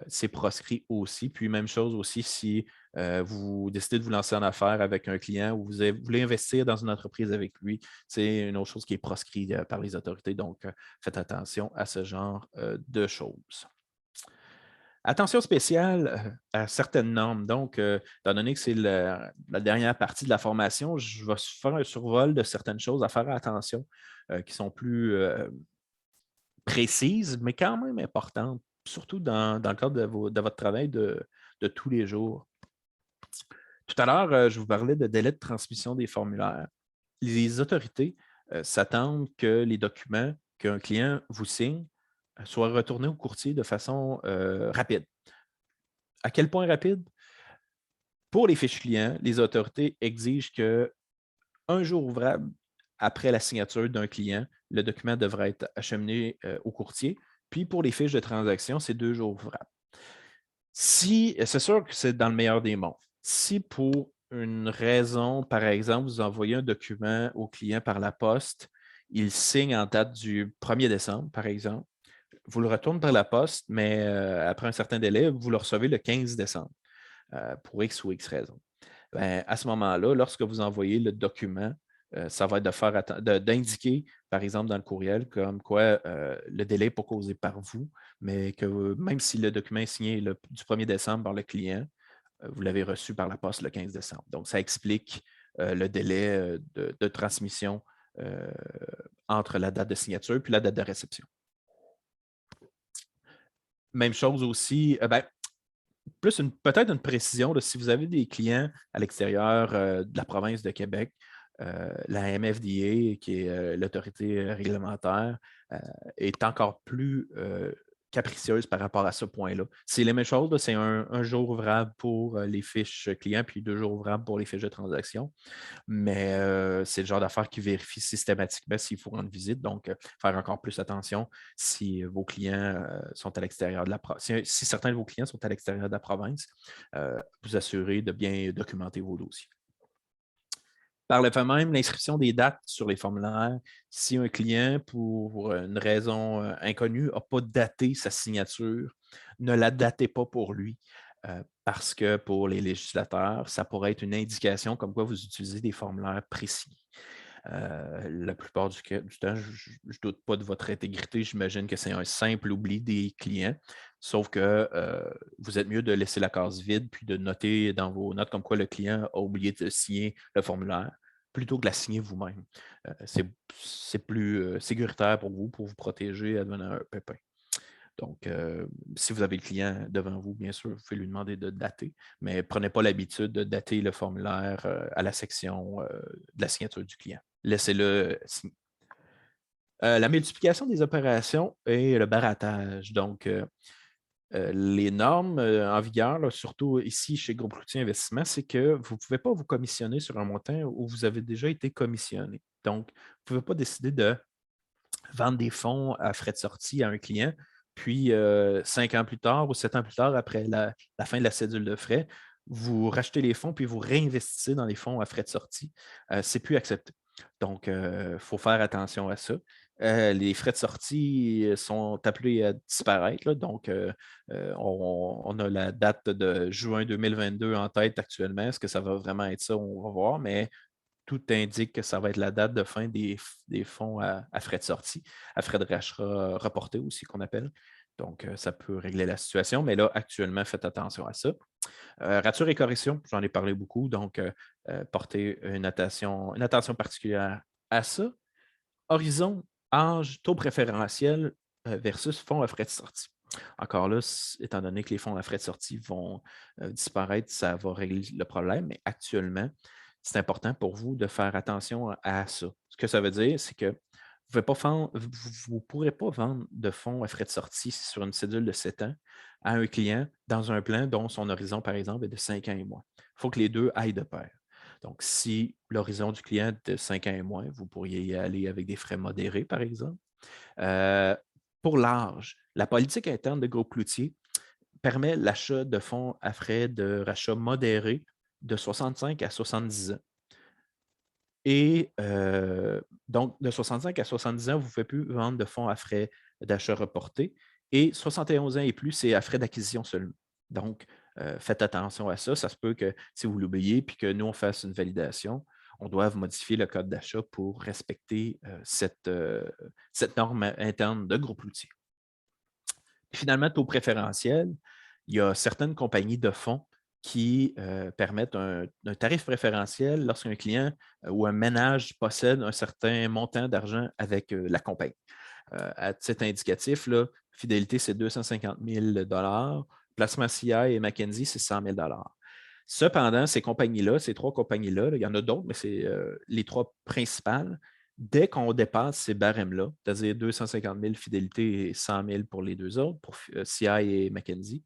c'est proscrit aussi. Puis même chose aussi si vous décidez de vous lancer en affaires avec un client ou vous voulez investir dans une entreprise avec lui, c'est une autre chose qui est proscrite par les autorités. Donc, faites attention à ce genre de choses. Attention spéciale à certaines normes. Donc, étant donné que c'est la dernière partie de la formation, je vais faire un survol de certaines choses à faire attention qui sont plus précises, mais quand même importantes, surtout dans le cadre de votre travail de tous les jours. Tout à l'heure, je vous parlais de délai de transmission des formulaires. Les autorités s'attendent que les documents qu'un client vous signe soient retournés au courtier de façon rapide. À quel point rapide? Pour les fiches clients, les autorités exigent qu'un jour ouvrable après la signature d'un client, le document devrait être acheminé au courtier. Puis pour les fiches de transaction, c'est 2 jours ouvrables. C'est sûr que c'est dans le meilleur des mondes. Si pour une raison, par exemple, vous envoyez un document au client par la poste, il signe en date du 1er décembre, par exemple, vous le retournez par la poste, mais après un certain délai, vous le recevez le 15 décembre pour X ou X raison. Ben, à ce moment-là, lorsque vous envoyez le document, ça va être d'indiquer, par exemple, dans le courriel, comme quoi le délai n'est pas causé par vous, mais que même si le document est signé du 1er décembre par le client, vous l'avez reçu par la poste le 15 décembre. Donc, ça explique le délai de transmission entre la date de signature et la date de réception. Même chose aussi, plus peut-être une précision, là, si vous avez des clients à l'extérieur de la province de Québec, la MFDA, qui est l'autorité réglementaire, est encore plus capricieuse par rapport à ce point-là. C'est les mêmes choses, c'est un jour ouvrable pour les fiches clients, puis 2 jours ouvrables pour les fiches de transaction. Mais c'est le genre d'affaires qui vérifie systématiquement s'il faut rendre visite. Donc, faire encore plus attention si vos clients sont à l'extérieur de la province. Si certains de vos clients sont à l'extérieur de la province, vous assurez de bien documenter vos dossiers. Par le fait même, l'inscription des dates sur les formulaires, si un client, pour une raison inconnue, n'a pas daté sa signature, ne la datez pas pour lui. Parce que pour les législateurs, ça pourrait être une indication comme quoi vous utilisez des formulaires précis. La plupart du temps, je ne doute pas de votre intégrité. J'imagine que c'est un simple oubli des clients. Sauf que vous êtes mieux de laisser la case vide puis de noter dans vos notes comme quoi le client a oublié de signer le formulaire plutôt que de la signer vous-même. C'est plus sécuritaire pour vous protéger advenant un pépin. Donc, si vous avez le client devant vous, bien sûr, vous pouvez lui demander de dater, mais prenez pas l'habitude de dater le formulaire à la section de la signature du client. Laissez-le signer. La multiplication des opérations et le barattage. Donc, les normes en vigueur, là, surtout ici chez Groupe Loutier Investissement, c'est que vous ne pouvez pas vous commissionner sur un montant où vous avez déjà été commissionné. Donc, vous ne pouvez pas décider de vendre des fonds à frais de sortie à un client, puis 5 ans plus tard ou 7 ans plus tard, après la fin de la cédule de frais, vous rachetez les fonds puis vous réinvestissez dans les fonds à frais de sortie. Ce n'est plus accepté. Donc, il faut faire attention à ça. Les frais de sortie sont appelés à disparaître, là. Donc, on a la date de juin 2022 en tête actuellement. Est-ce que ça va vraiment être ça? On va voir, mais tout indique que ça va être la date de fin des fonds à frais de sortie, à frais de rachat reportés aussi qu'on appelle. Donc, ça peut régler la situation, mais là, actuellement, faites attention à ça. Rature et correction, j'en ai parlé beaucoup, donc portez une attention particulière à ça. Horizon, âge, taux préférentiel versus fonds à frais de sortie. Encore là, étant donné que les fonds à frais de sortie vont disparaître, ça va régler le problème, mais actuellement, c'est important pour vous de faire attention à ça. Ce que ça veut dire, c'est que vous ne pourrez pas vendre de fonds à frais de sortie sur une cédule de 7 ans à un client dans un plan dont son horizon, par exemple, est de 5 ans et moins. Il faut que les deux aillent de pair. Donc, si l'horizon du client est de 5 ans et moins, vous pourriez y aller avec des frais modérés, par exemple. Euh, pour l'âge, la politique interne de Groupe Cloutier permet l'achat de fonds à frais de rachat modérés de 65 à 70 ans. Et donc, de 65 à 70 ans, vous ne pouvez plus vendre de fonds à frais d'achat reportés. Et 71 ans et plus, c'est à frais d'acquisition seulement. Donc, faites attention à ça. Ça se peut que si vous l'oubliez puis que nous, on fasse une validation, on doit modifier le code d'achat pour respecter cette norme interne de groupe routier. Finalement, taux préférentiel, il y a certaines compagnies de fonds qui permettent un tarif préférentiel lorsqu'un client ou un ménage possède un certain montant d'argent avec la compagnie. À titre indicatif, là, Fidélité, c'est 250 000 placement CI et McKenzie, c'est 100 000 Cependant, ces compagnies-là, ces trois compagnies-là, il y en a d'autres, mais c'est les trois principales. Dès qu'on dépasse ces barèmes-là, c'est-à-dire 250 000 Fidélité et 100 000 pour les deux autres, pour CI et McKenzie,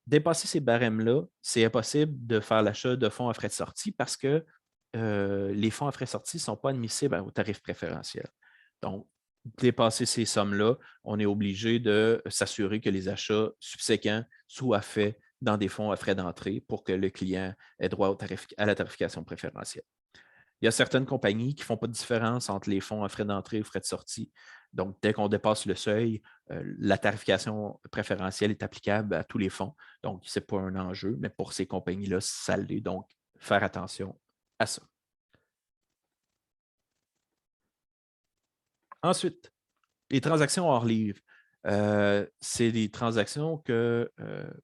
dépasser ces barèmes-là, c'est impossible de faire l'achat de fonds à frais de sortie parce que les fonds à frais de sortie ne sont pas admissibles au tarif préférentiel. Donc, dépasser ces sommes-là, on est obligé de s'assurer que les achats subséquents soient faits dans des fonds à frais d'entrée pour que le client ait droit à la tarification préférentielle. Il y a certaines compagnies qui ne font pas de différence entre les fonds à frais d'entrée et frais de sortie. Donc, dès qu'on dépasse le seuil, la tarification préférentielle est applicable à tous les fonds. Donc, ce n'est pas un enjeu, mais pour ces compagnies-là, ça l'est. Donc, faire attention à ça. Ensuite, les transactions hors livre. C'est des transactions que,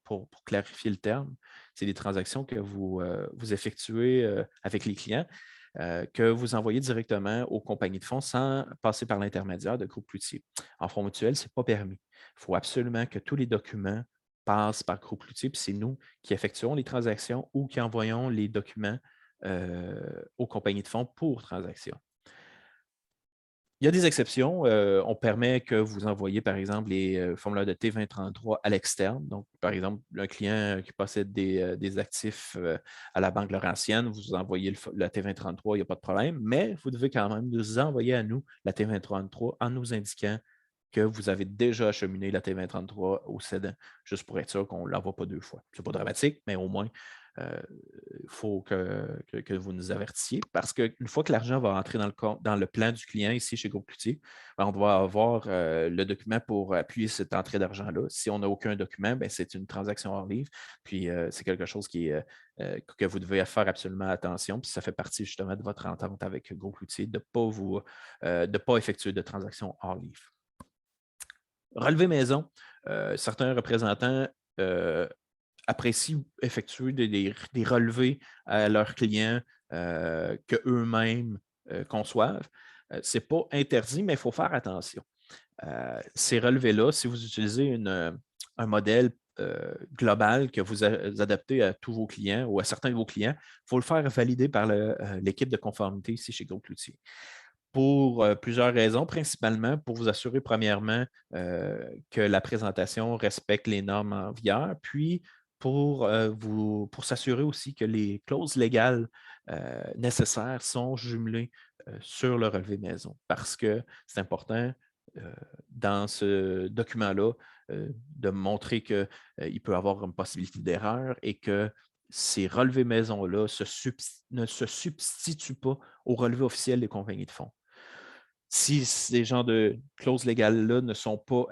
pour clarifier le terme, c'est des transactions que vous effectuez avec les clients, que vous envoyez directement aux compagnies de fonds sans passer par l'intermédiaire de Groupe Cloutier. En fonds mutuels, ce n'est pas permis. Il faut absolument que tous les documents passent par Groupe Cloutier, puis c'est nous qui effectuons les transactions ou qui envoyons les documents aux compagnies de fonds pour transaction. Il y a des exceptions. On permet que vous envoyiez, par exemple, les formulaires de T2033 à l'externe. Donc, par exemple, un client qui possède des actifs à la Banque Laurentienne, vous envoyez la T2033, il n'y a pas de problème, mais vous devez quand même nous envoyer à nous la T2033 en nous indiquant que vous avez déjà acheminé la T2033 au cédant, juste pour être sûr qu'on ne l'envoie pas deux fois. Ce n'est pas dramatique, mais au moins, il faut que vous nous avertissiez parce qu'une fois que l'argent va entrer dans le plan du client ici chez Groupe Cloutier, on doit avoir le document pour appuyer cette entrée d'argent-là. Si on n'a aucun document, ben, c'est une transaction hors livre. Puis c'est quelque chose que vous devez faire absolument attention. Puis ça fait partie justement de votre entente avec Groupe Cloutier de ne pas effectuer de transaction hors livre. Relevé maison, certains représentants apprécient effectuer des relevés à leurs clients qu'eux-mêmes conçoivent. Ce n'est pas interdit, mais il faut faire attention. Ces relevés-là, si vous utilisez un modèle global que vous adaptez à tous vos clients ou à certains de vos clients, il faut le faire valider par l'équipe de conformité ici chez Groupe Cloutier. Pour plusieurs raisons, principalement pour vous assurer, premièrement, que la présentation respecte les normes en vigueur, puis pour s'assurer aussi que les clauses légales nécessaires sont jumelées sur le relevé maison, parce que c'est important dans ce document-là de montrer qu'il peut y avoir une possibilité d'erreur et que ces relevés maison-là ne se substituent pas aux relevés officiels des compagnies de fonds. Si ces genres de clauses légales-là ne sont pas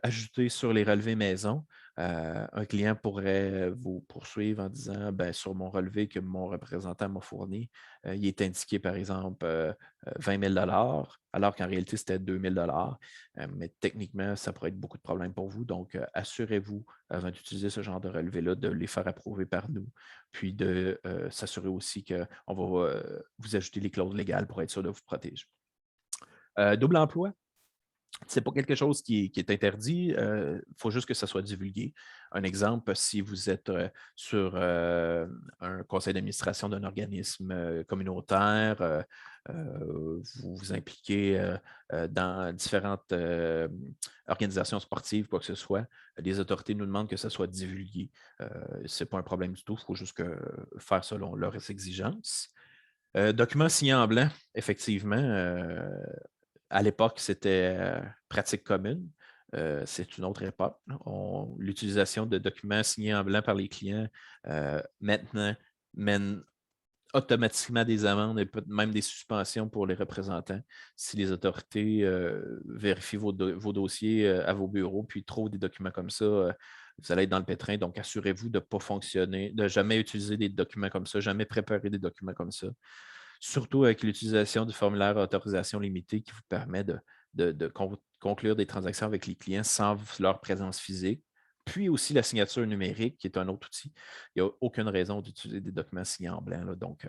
ajoutées sur les relevés maison, un client pourrait vous poursuivre en disant ben, sur mon relevé que mon représentant m'a fourni, il est indiqué, par exemple, 20 000 alors qu'en réalité, c'était 2 000 mais techniquement, ça pourrait être beaucoup de problèmes pour vous. Donc, assurez-vous, avant d'utiliser ce genre de relevé-là, de les faire approuver par nous, puis de s'assurer aussi qu'on va vous ajouter les clauses légales pour être sûr de vous protéger. Double emploi, ce n'est pas quelque chose qui est interdit. Il faut juste que ça soit divulgué. Un exemple, si vous êtes sur un conseil d'administration d'un organisme communautaire, vous vous impliquez dans différentes organisations sportives, quoi que ce soit, les autorités nous demandent que ça soit divulgué. Ce n'est pas un problème du tout. Il faut juste faire selon leurs exigences. Documents signés en blanc, effectivement. À l'époque, c'était pratique commune. C'est une autre époque. L'utilisation de documents signés en blanc par les clients maintenant mène automatiquement des amendes et même des suspensions pour les représentants si les autorités vérifient vos dossiers à vos bureaux puis trouvent des documents comme ça. Vous allez être dans le pétrin, donc assurez-vous de ne pas fonctionner, de jamais utiliser des documents comme ça, jamais préparer des documents comme ça. Surtout avec l'utilisation du formulaire autorisation limitée qui vous permet de conclure des transactions avec les clients sans leur présence physique. Puis aussi la signature numérique, qui est un autre outil. Il n'y a aucune raison d'utiliser des documents signés en blanc. Là, donc,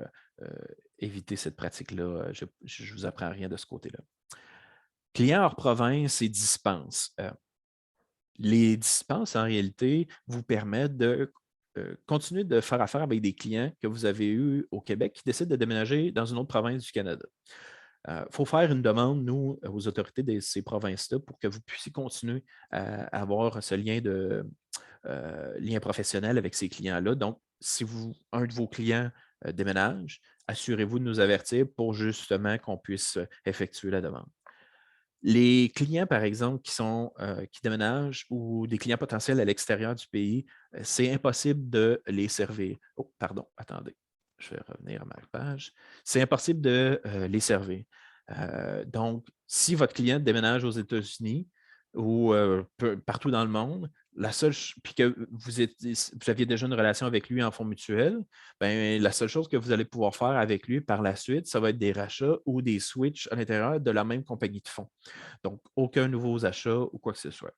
évitez cette pratique-là. Je ne vous apprends rien de ce côté-là. Clients hors province et dispenses. Les dispenses, en réalité, vous permettent de continuer de faire affaire avec des clients que vous avez eus au Québec qui décident de déménager dans une autre province du Canada. Il faut faire une demande, nous, aux autorités de ces provinces-là pour que vous puissiez continuer à avoir ce lien professionnel avec ces clients-là. Donc, si un de vos clients déménage, assurez-vous de nous avertir pour justement qu'on puisse effectuer la demande. Les clients, par exemple, qui déménagent ou des clients potentiels à l'extérieur du pays, c'est impossible de les servir. Oh, pardon, attendez, je vais revenir à ma page. C'est impossible de les servir. Donc, si votre client déménage aux États-Unis ou partout dans le monde, puis que vous aviez déjà une relation avec lui en fonds mutuels, ben, la seule chose que vous allez pouvoir faire avec lui par la suite, ça va être des rachats ou des switches à l'intérieur de la même compagnie de fonds. Donc, aucun nouveau achat ou quoi que ce soit.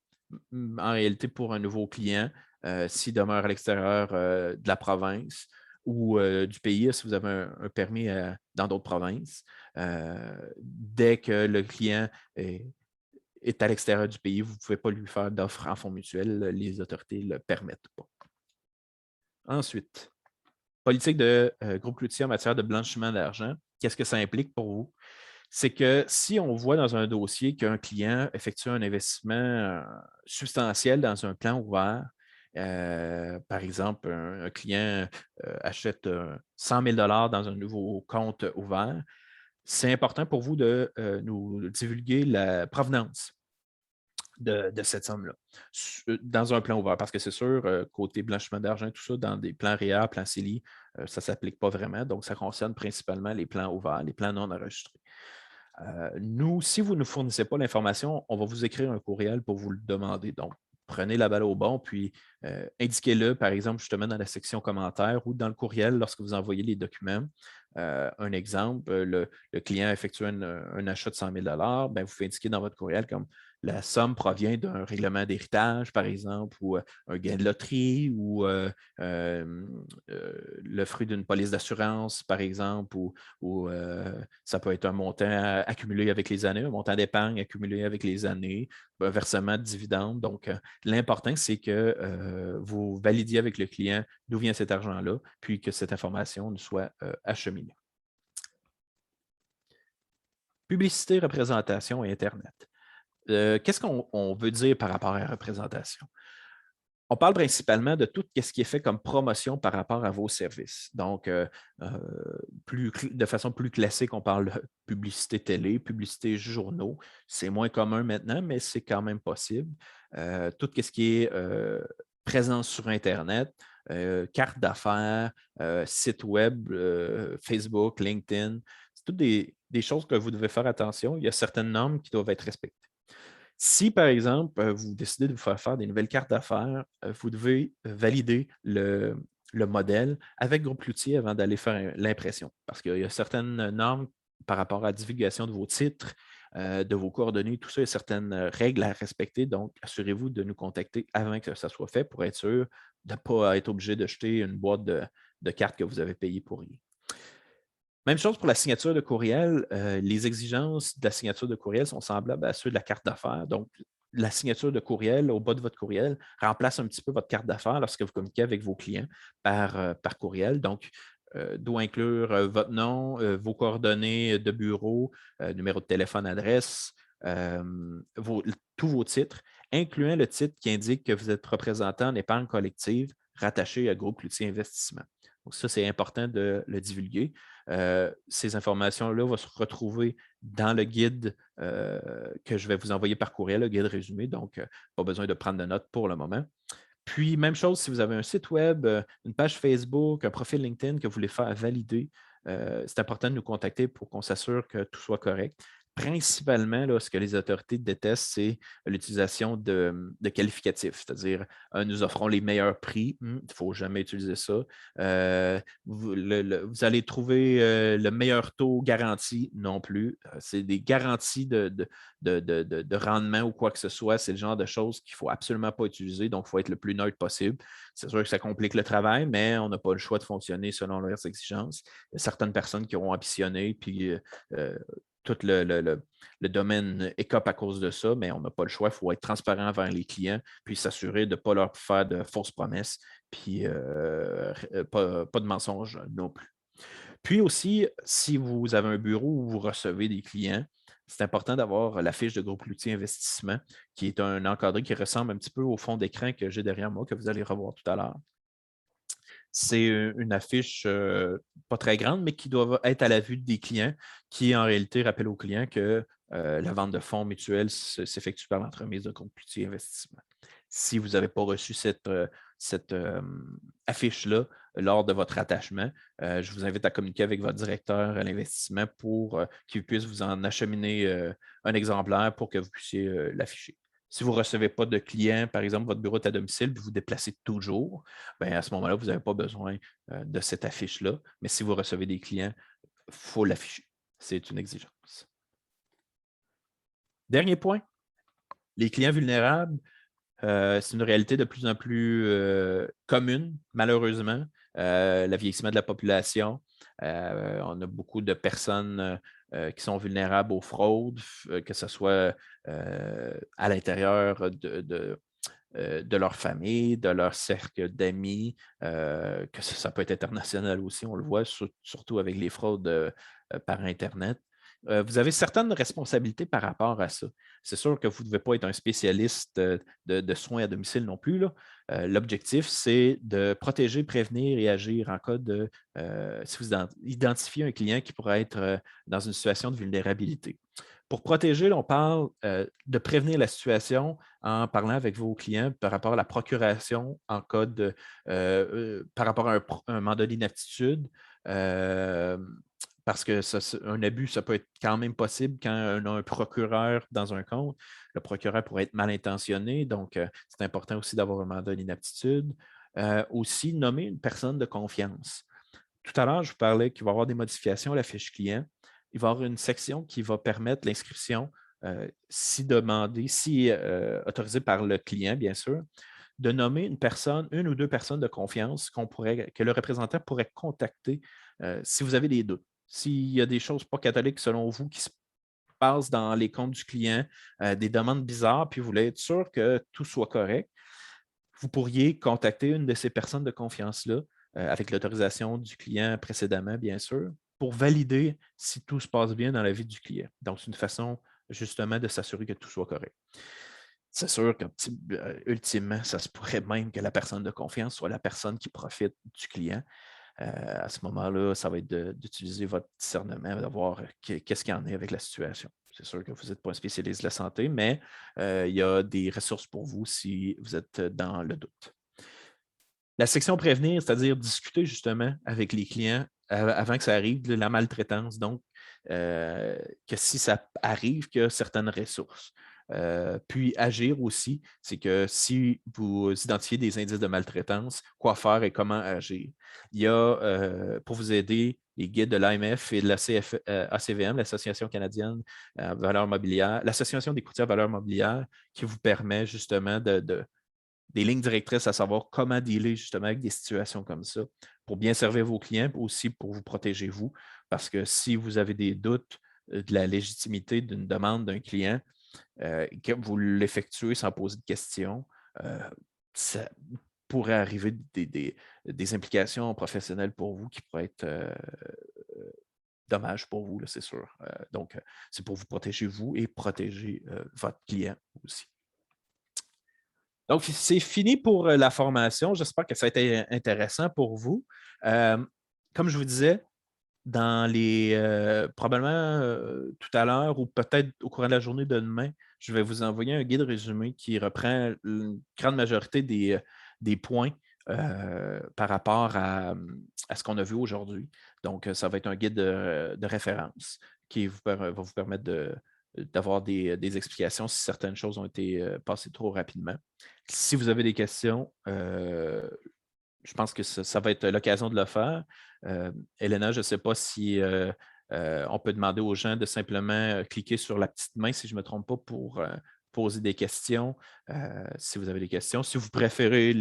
En réalité, pour un nouveau client, s'il demeure à l'extérieur de la province ou du pays, si vous avez un permis dans d'autres provinces, dès que le client est à l'extérieur du pays, vous ne pouvez pas lui faire d'offre en fonds mutuels. Les autorités ne le permettent pas. Ensuite, politique de groupe cloutier en matière de blanchiment d'argent. Qu'est-ce que ça implique pour vous? C'est que si on voit dans un dossier qu'un client effectue un investissement substantiel dans un plan ouvert, par exemple, un client achète 100 000 dans un nouveau compte ouvert, c'est important pour vous de nous divulguer la provenance de cette somme-là dans un plan ouvert. Parce que c'est sûr, côté blanchiment d'argent, tout ça, dans des plans REER, plans CELI, ça ne s'applique pas vraiment. Donc, ça concerne principalement les plans ouverts, les plans non enregistrés. Nous, si vous ne nous fournissez pas l'information, on va vous écrire un courriel pour vous le demander. Donc, prenez la balle au bon, puis indiquez-le, par exemple, justement dans la section commentaires ou dans le courriel lorsque vous envoyez les documents. Un exemple, le client effectue un achat de 100 000 ben, vous pouvez indiquer dans votre courriel comme la somme provient d'un règlement d'héritage, par exemple, ou un gain de loterie, ou le fruit d'une police d'assurance, par exemple, ou ça peut être un montant accumulé avec les années, un montant d'épargne accumulé avec les années, un versement de dividendes. Donc, l'important, c'est que vous validiez avec le client d'où vient cet argent-là, puis que cette information nous soit acheminée. Publicité, représentation et Internet. Qu'est-ce qu'on veut dire par rapport à la représentation? On parle principalement de tout ce qui est fait comme promotion par rapport à vos services. Donc, de façon plus classique, on parle de publicité télé, publicité journaux. C'est moins commun maintenant, mais c'est quand même possible. Tout ce qui est présence sur Internet, carte d'affaires, site web, Facebook, LinkedIn. C'est toutes des choses que vous devez faire attention. Il y a certaines normes qui doivent être respectées. Si, par exemple, vous décidez de vous faire des nouvelles cartes d'affaires, vous devez valider le modèle avec Groupe Cloutier avant d'aller faire l'impression. Parce qu'il y a certaines normes par rapport à la divulgation de vos titres, de vos coordonnées, tout ça, il y a certaines règles à respecter. Donc, assurez-vous de nous contacter avant que ça soit fait pour être sûr de ne pas être obligé de jeter une boîte de cartes que vous avez payée pour rien. Même chose pour la signature de courriel. Les exigences de la signature de courriel sont semblables à ceux de la carte d'affaires. Donc, la signature de courriel au bas de votre courriel remplace un petit peu votre carte d'affaires lorsque vous communiquez avec vos clients par courriel. Donc, doit inclure votre nom, vos coordonnées de bureau, numéro de téléphone, adresse, euh, tous vos titres, incluant le titre qui indique que vous êtes représentant en épargne collective rattaché à Groupe Cloutier Investissement. Donc, ça, c'est important de le divulguer. Ces informations-là vont se retrouver dans le guide que je vais vous envoyer par courriel, le guide résumé. Donc, pas besoin de prendre de notes pour le moment. Puis, même chose, si vous avez un site web, une page Facebook, un profil LinkedIn que vous voulez faire valider, c'est important de nous contacter pour qu'on s'assure que tout soit correct. Principalement, là, ce que les autorités détestent, c'est l'utilisation de qualificatifs, c'est-à-dire nous offrons les meilleurs prix. Il ne faut jamais utiliser ça. Vous allez trouver le meilleur taux garanti non plus. C'est des garanties de rendement ou quoi que ce soit. C'est le genre de choses qu'il ne faut absolument pas utiliser. Donc, il faut être le plus neutre possible. C'est sûr que ça complique le travail, mais on n'a pas le choix de fonctionner selon leurs exigences. Il y a certaines personnes qui auront ambitionné, puis tout le domaine écope à cause de ça, mais on n'a pas le choix. Il faut être transparent envers les clients, puis s'assurer de ne pas leur faire de fausses promesses, puis pas de mensonges non plus. Puis aussi, si vous avez un bureau où vous recevez des clients, c'est important d'avoir la fiche de Groupe Cloutier Investissement, qui est un encadré qui ressemble un petit peu au fond d'écran que j'ai derrière moi, que vous allez revoir tout à l'heure. C'est une affiche pas très grande, mais qui doit être à la vue des clients, qui en réalité rappelle aux clients que la vente de fonds mutuels s'effectue par l'entremise de Groupe Cloutier Investissement. Si vous n'avez pas reçu cette affiche-là lors de votre attachement, je vous invite à communiquer avec votre directeur à l'investissement pour qu'il puisse vous en acheminer un exemplaire pour que vous puissiez l'afficher. Si vous ne recevez pas de clients, par exemple, votre bureau est à domicile, puis vous déplacez toujours, bien, à ce moment-là, vous n'avez pas besoin de cette affiche-là. Mais si vous recevez des clients, il faut l'afficher. C'est une exigence. Dernier point, les clients vulnérables. C'est une réalité de plus en plus commune, malheureusement. Le vieillissement de la population. On a beaucoup de personnes qui sont vulnérables aux fraudes, que ce soit à l'intérieur de leur famille, de leur cercle d'amis, que ça peut être international aussi, on le voit, surtout avec les fraudes par Internet. Vous avez certaines responsabilités par rapport à ça. C'est sûr que vous ne devez pas être un spécialiste de soins à domicile non plus. L'objectif, c'est de protéger, prévenir et agir en cas de si vous identifiez un client qui pourrait être dans une situation de vulnérabilité. Pour protéger, on parle de prévenir la situation en parlant avec vos clients par rapport à la procuration en cas de par rapport à un mandat d'inaptitude. Parce qu'un abus, ça peut être quand même possible quand on a un procureur dans un compte. Le procureur pourrait être mal intentionné, donc c'est important aussi d'avoir un mandat d'inaptitude. Aussi, nommer une personne de confiance. Tout à l'heure, je vous parlais qu'il va y avoir des modifications à la fiche client. Il va y avoir une section qui va permettre l'inscription, si demandé, si autorisé par le client, bien sûr, de nommer une personne, une ou deux personnes de confiance que le représentant pourrait contacter si vous avez des doutes. S'il y a des choses pas catholiques selon vous qui se passent dans les comptes du client, des demandes bizarres, puis vous voulez être sûr que tout soit correct, vous pourriez contacter une de ces personnes de confiance-là, avec l'autorisation du client précédemment, bien sûr, pour valider si tout se passe bien dans la vie du client. Donc, c'est une façon justement de s'assurer que tout soit correct. C'est sûr qu'ultimement, ça se pourrait même que la personne de confiance soit la personne qui profite du client. À ce moment-là, ça va être d'utiliser votre discernement, de voir qu'est-ce qu'il y en est avec la situation. C'est sûr que vous n'êtes pas un spécialiste de la santé, mais il y a des ressources pour vous si vous êtes dans le doute. La section prévenir, c'est-à-dire discuter justement avec les clients avant que ça arrive, de la maltraitance. Donc, que si ça arrive, qu'il y a certaines ressources. Puis agir aussi, c'est que si vous identifiez des indices de maltraitance, quoi faire et comment agir. Il y a, pour vous aider, les guides de l'AMF et de la ACVM, l'Association canadienne valeurs mobilières, l'Association des courtiers valeurs mobilières, qui vous permet justement des lignes directrices à savoir comment dealer justement avec des situations comme ça pour bien servir vos clients, mais aussi pour vous protéger vous. Parce que si vous avez des doutes de la légitimité d'une demande d'un client, que vous l'effectuez sans poser de questions, ça pourrait arriver des implications professionnelles pour vous qui pourraient être dommages pour vous, c'est sûr. Donc, c'est pour vous protéger vous et protéger votre client aussi. Donc, c'est fini pour la formation. J'espère que ça a été intéressant pour vous. Comme je vous disais, dans les probablement tout à l'heure ou peut-être au courant de la journée de demain, je vais vous envoyer un guide résumé qui reprend une grande majorité des points par rapport à ce qu'on a vu aujourd'hui. Donc, ça va être un guide de référence qui va vous permettre d'avoir des explications si certaines choses ont été passées trop rapidement. Si vous avez des questions, je pense que ça va être l'occasion de le faire. Elena, je ne sais pas si on peut demander aux gens de simplement cliquer sur la petite main, si je ne me trompe pas, pour poser des questions, si vous avez des questions. Si vous préférez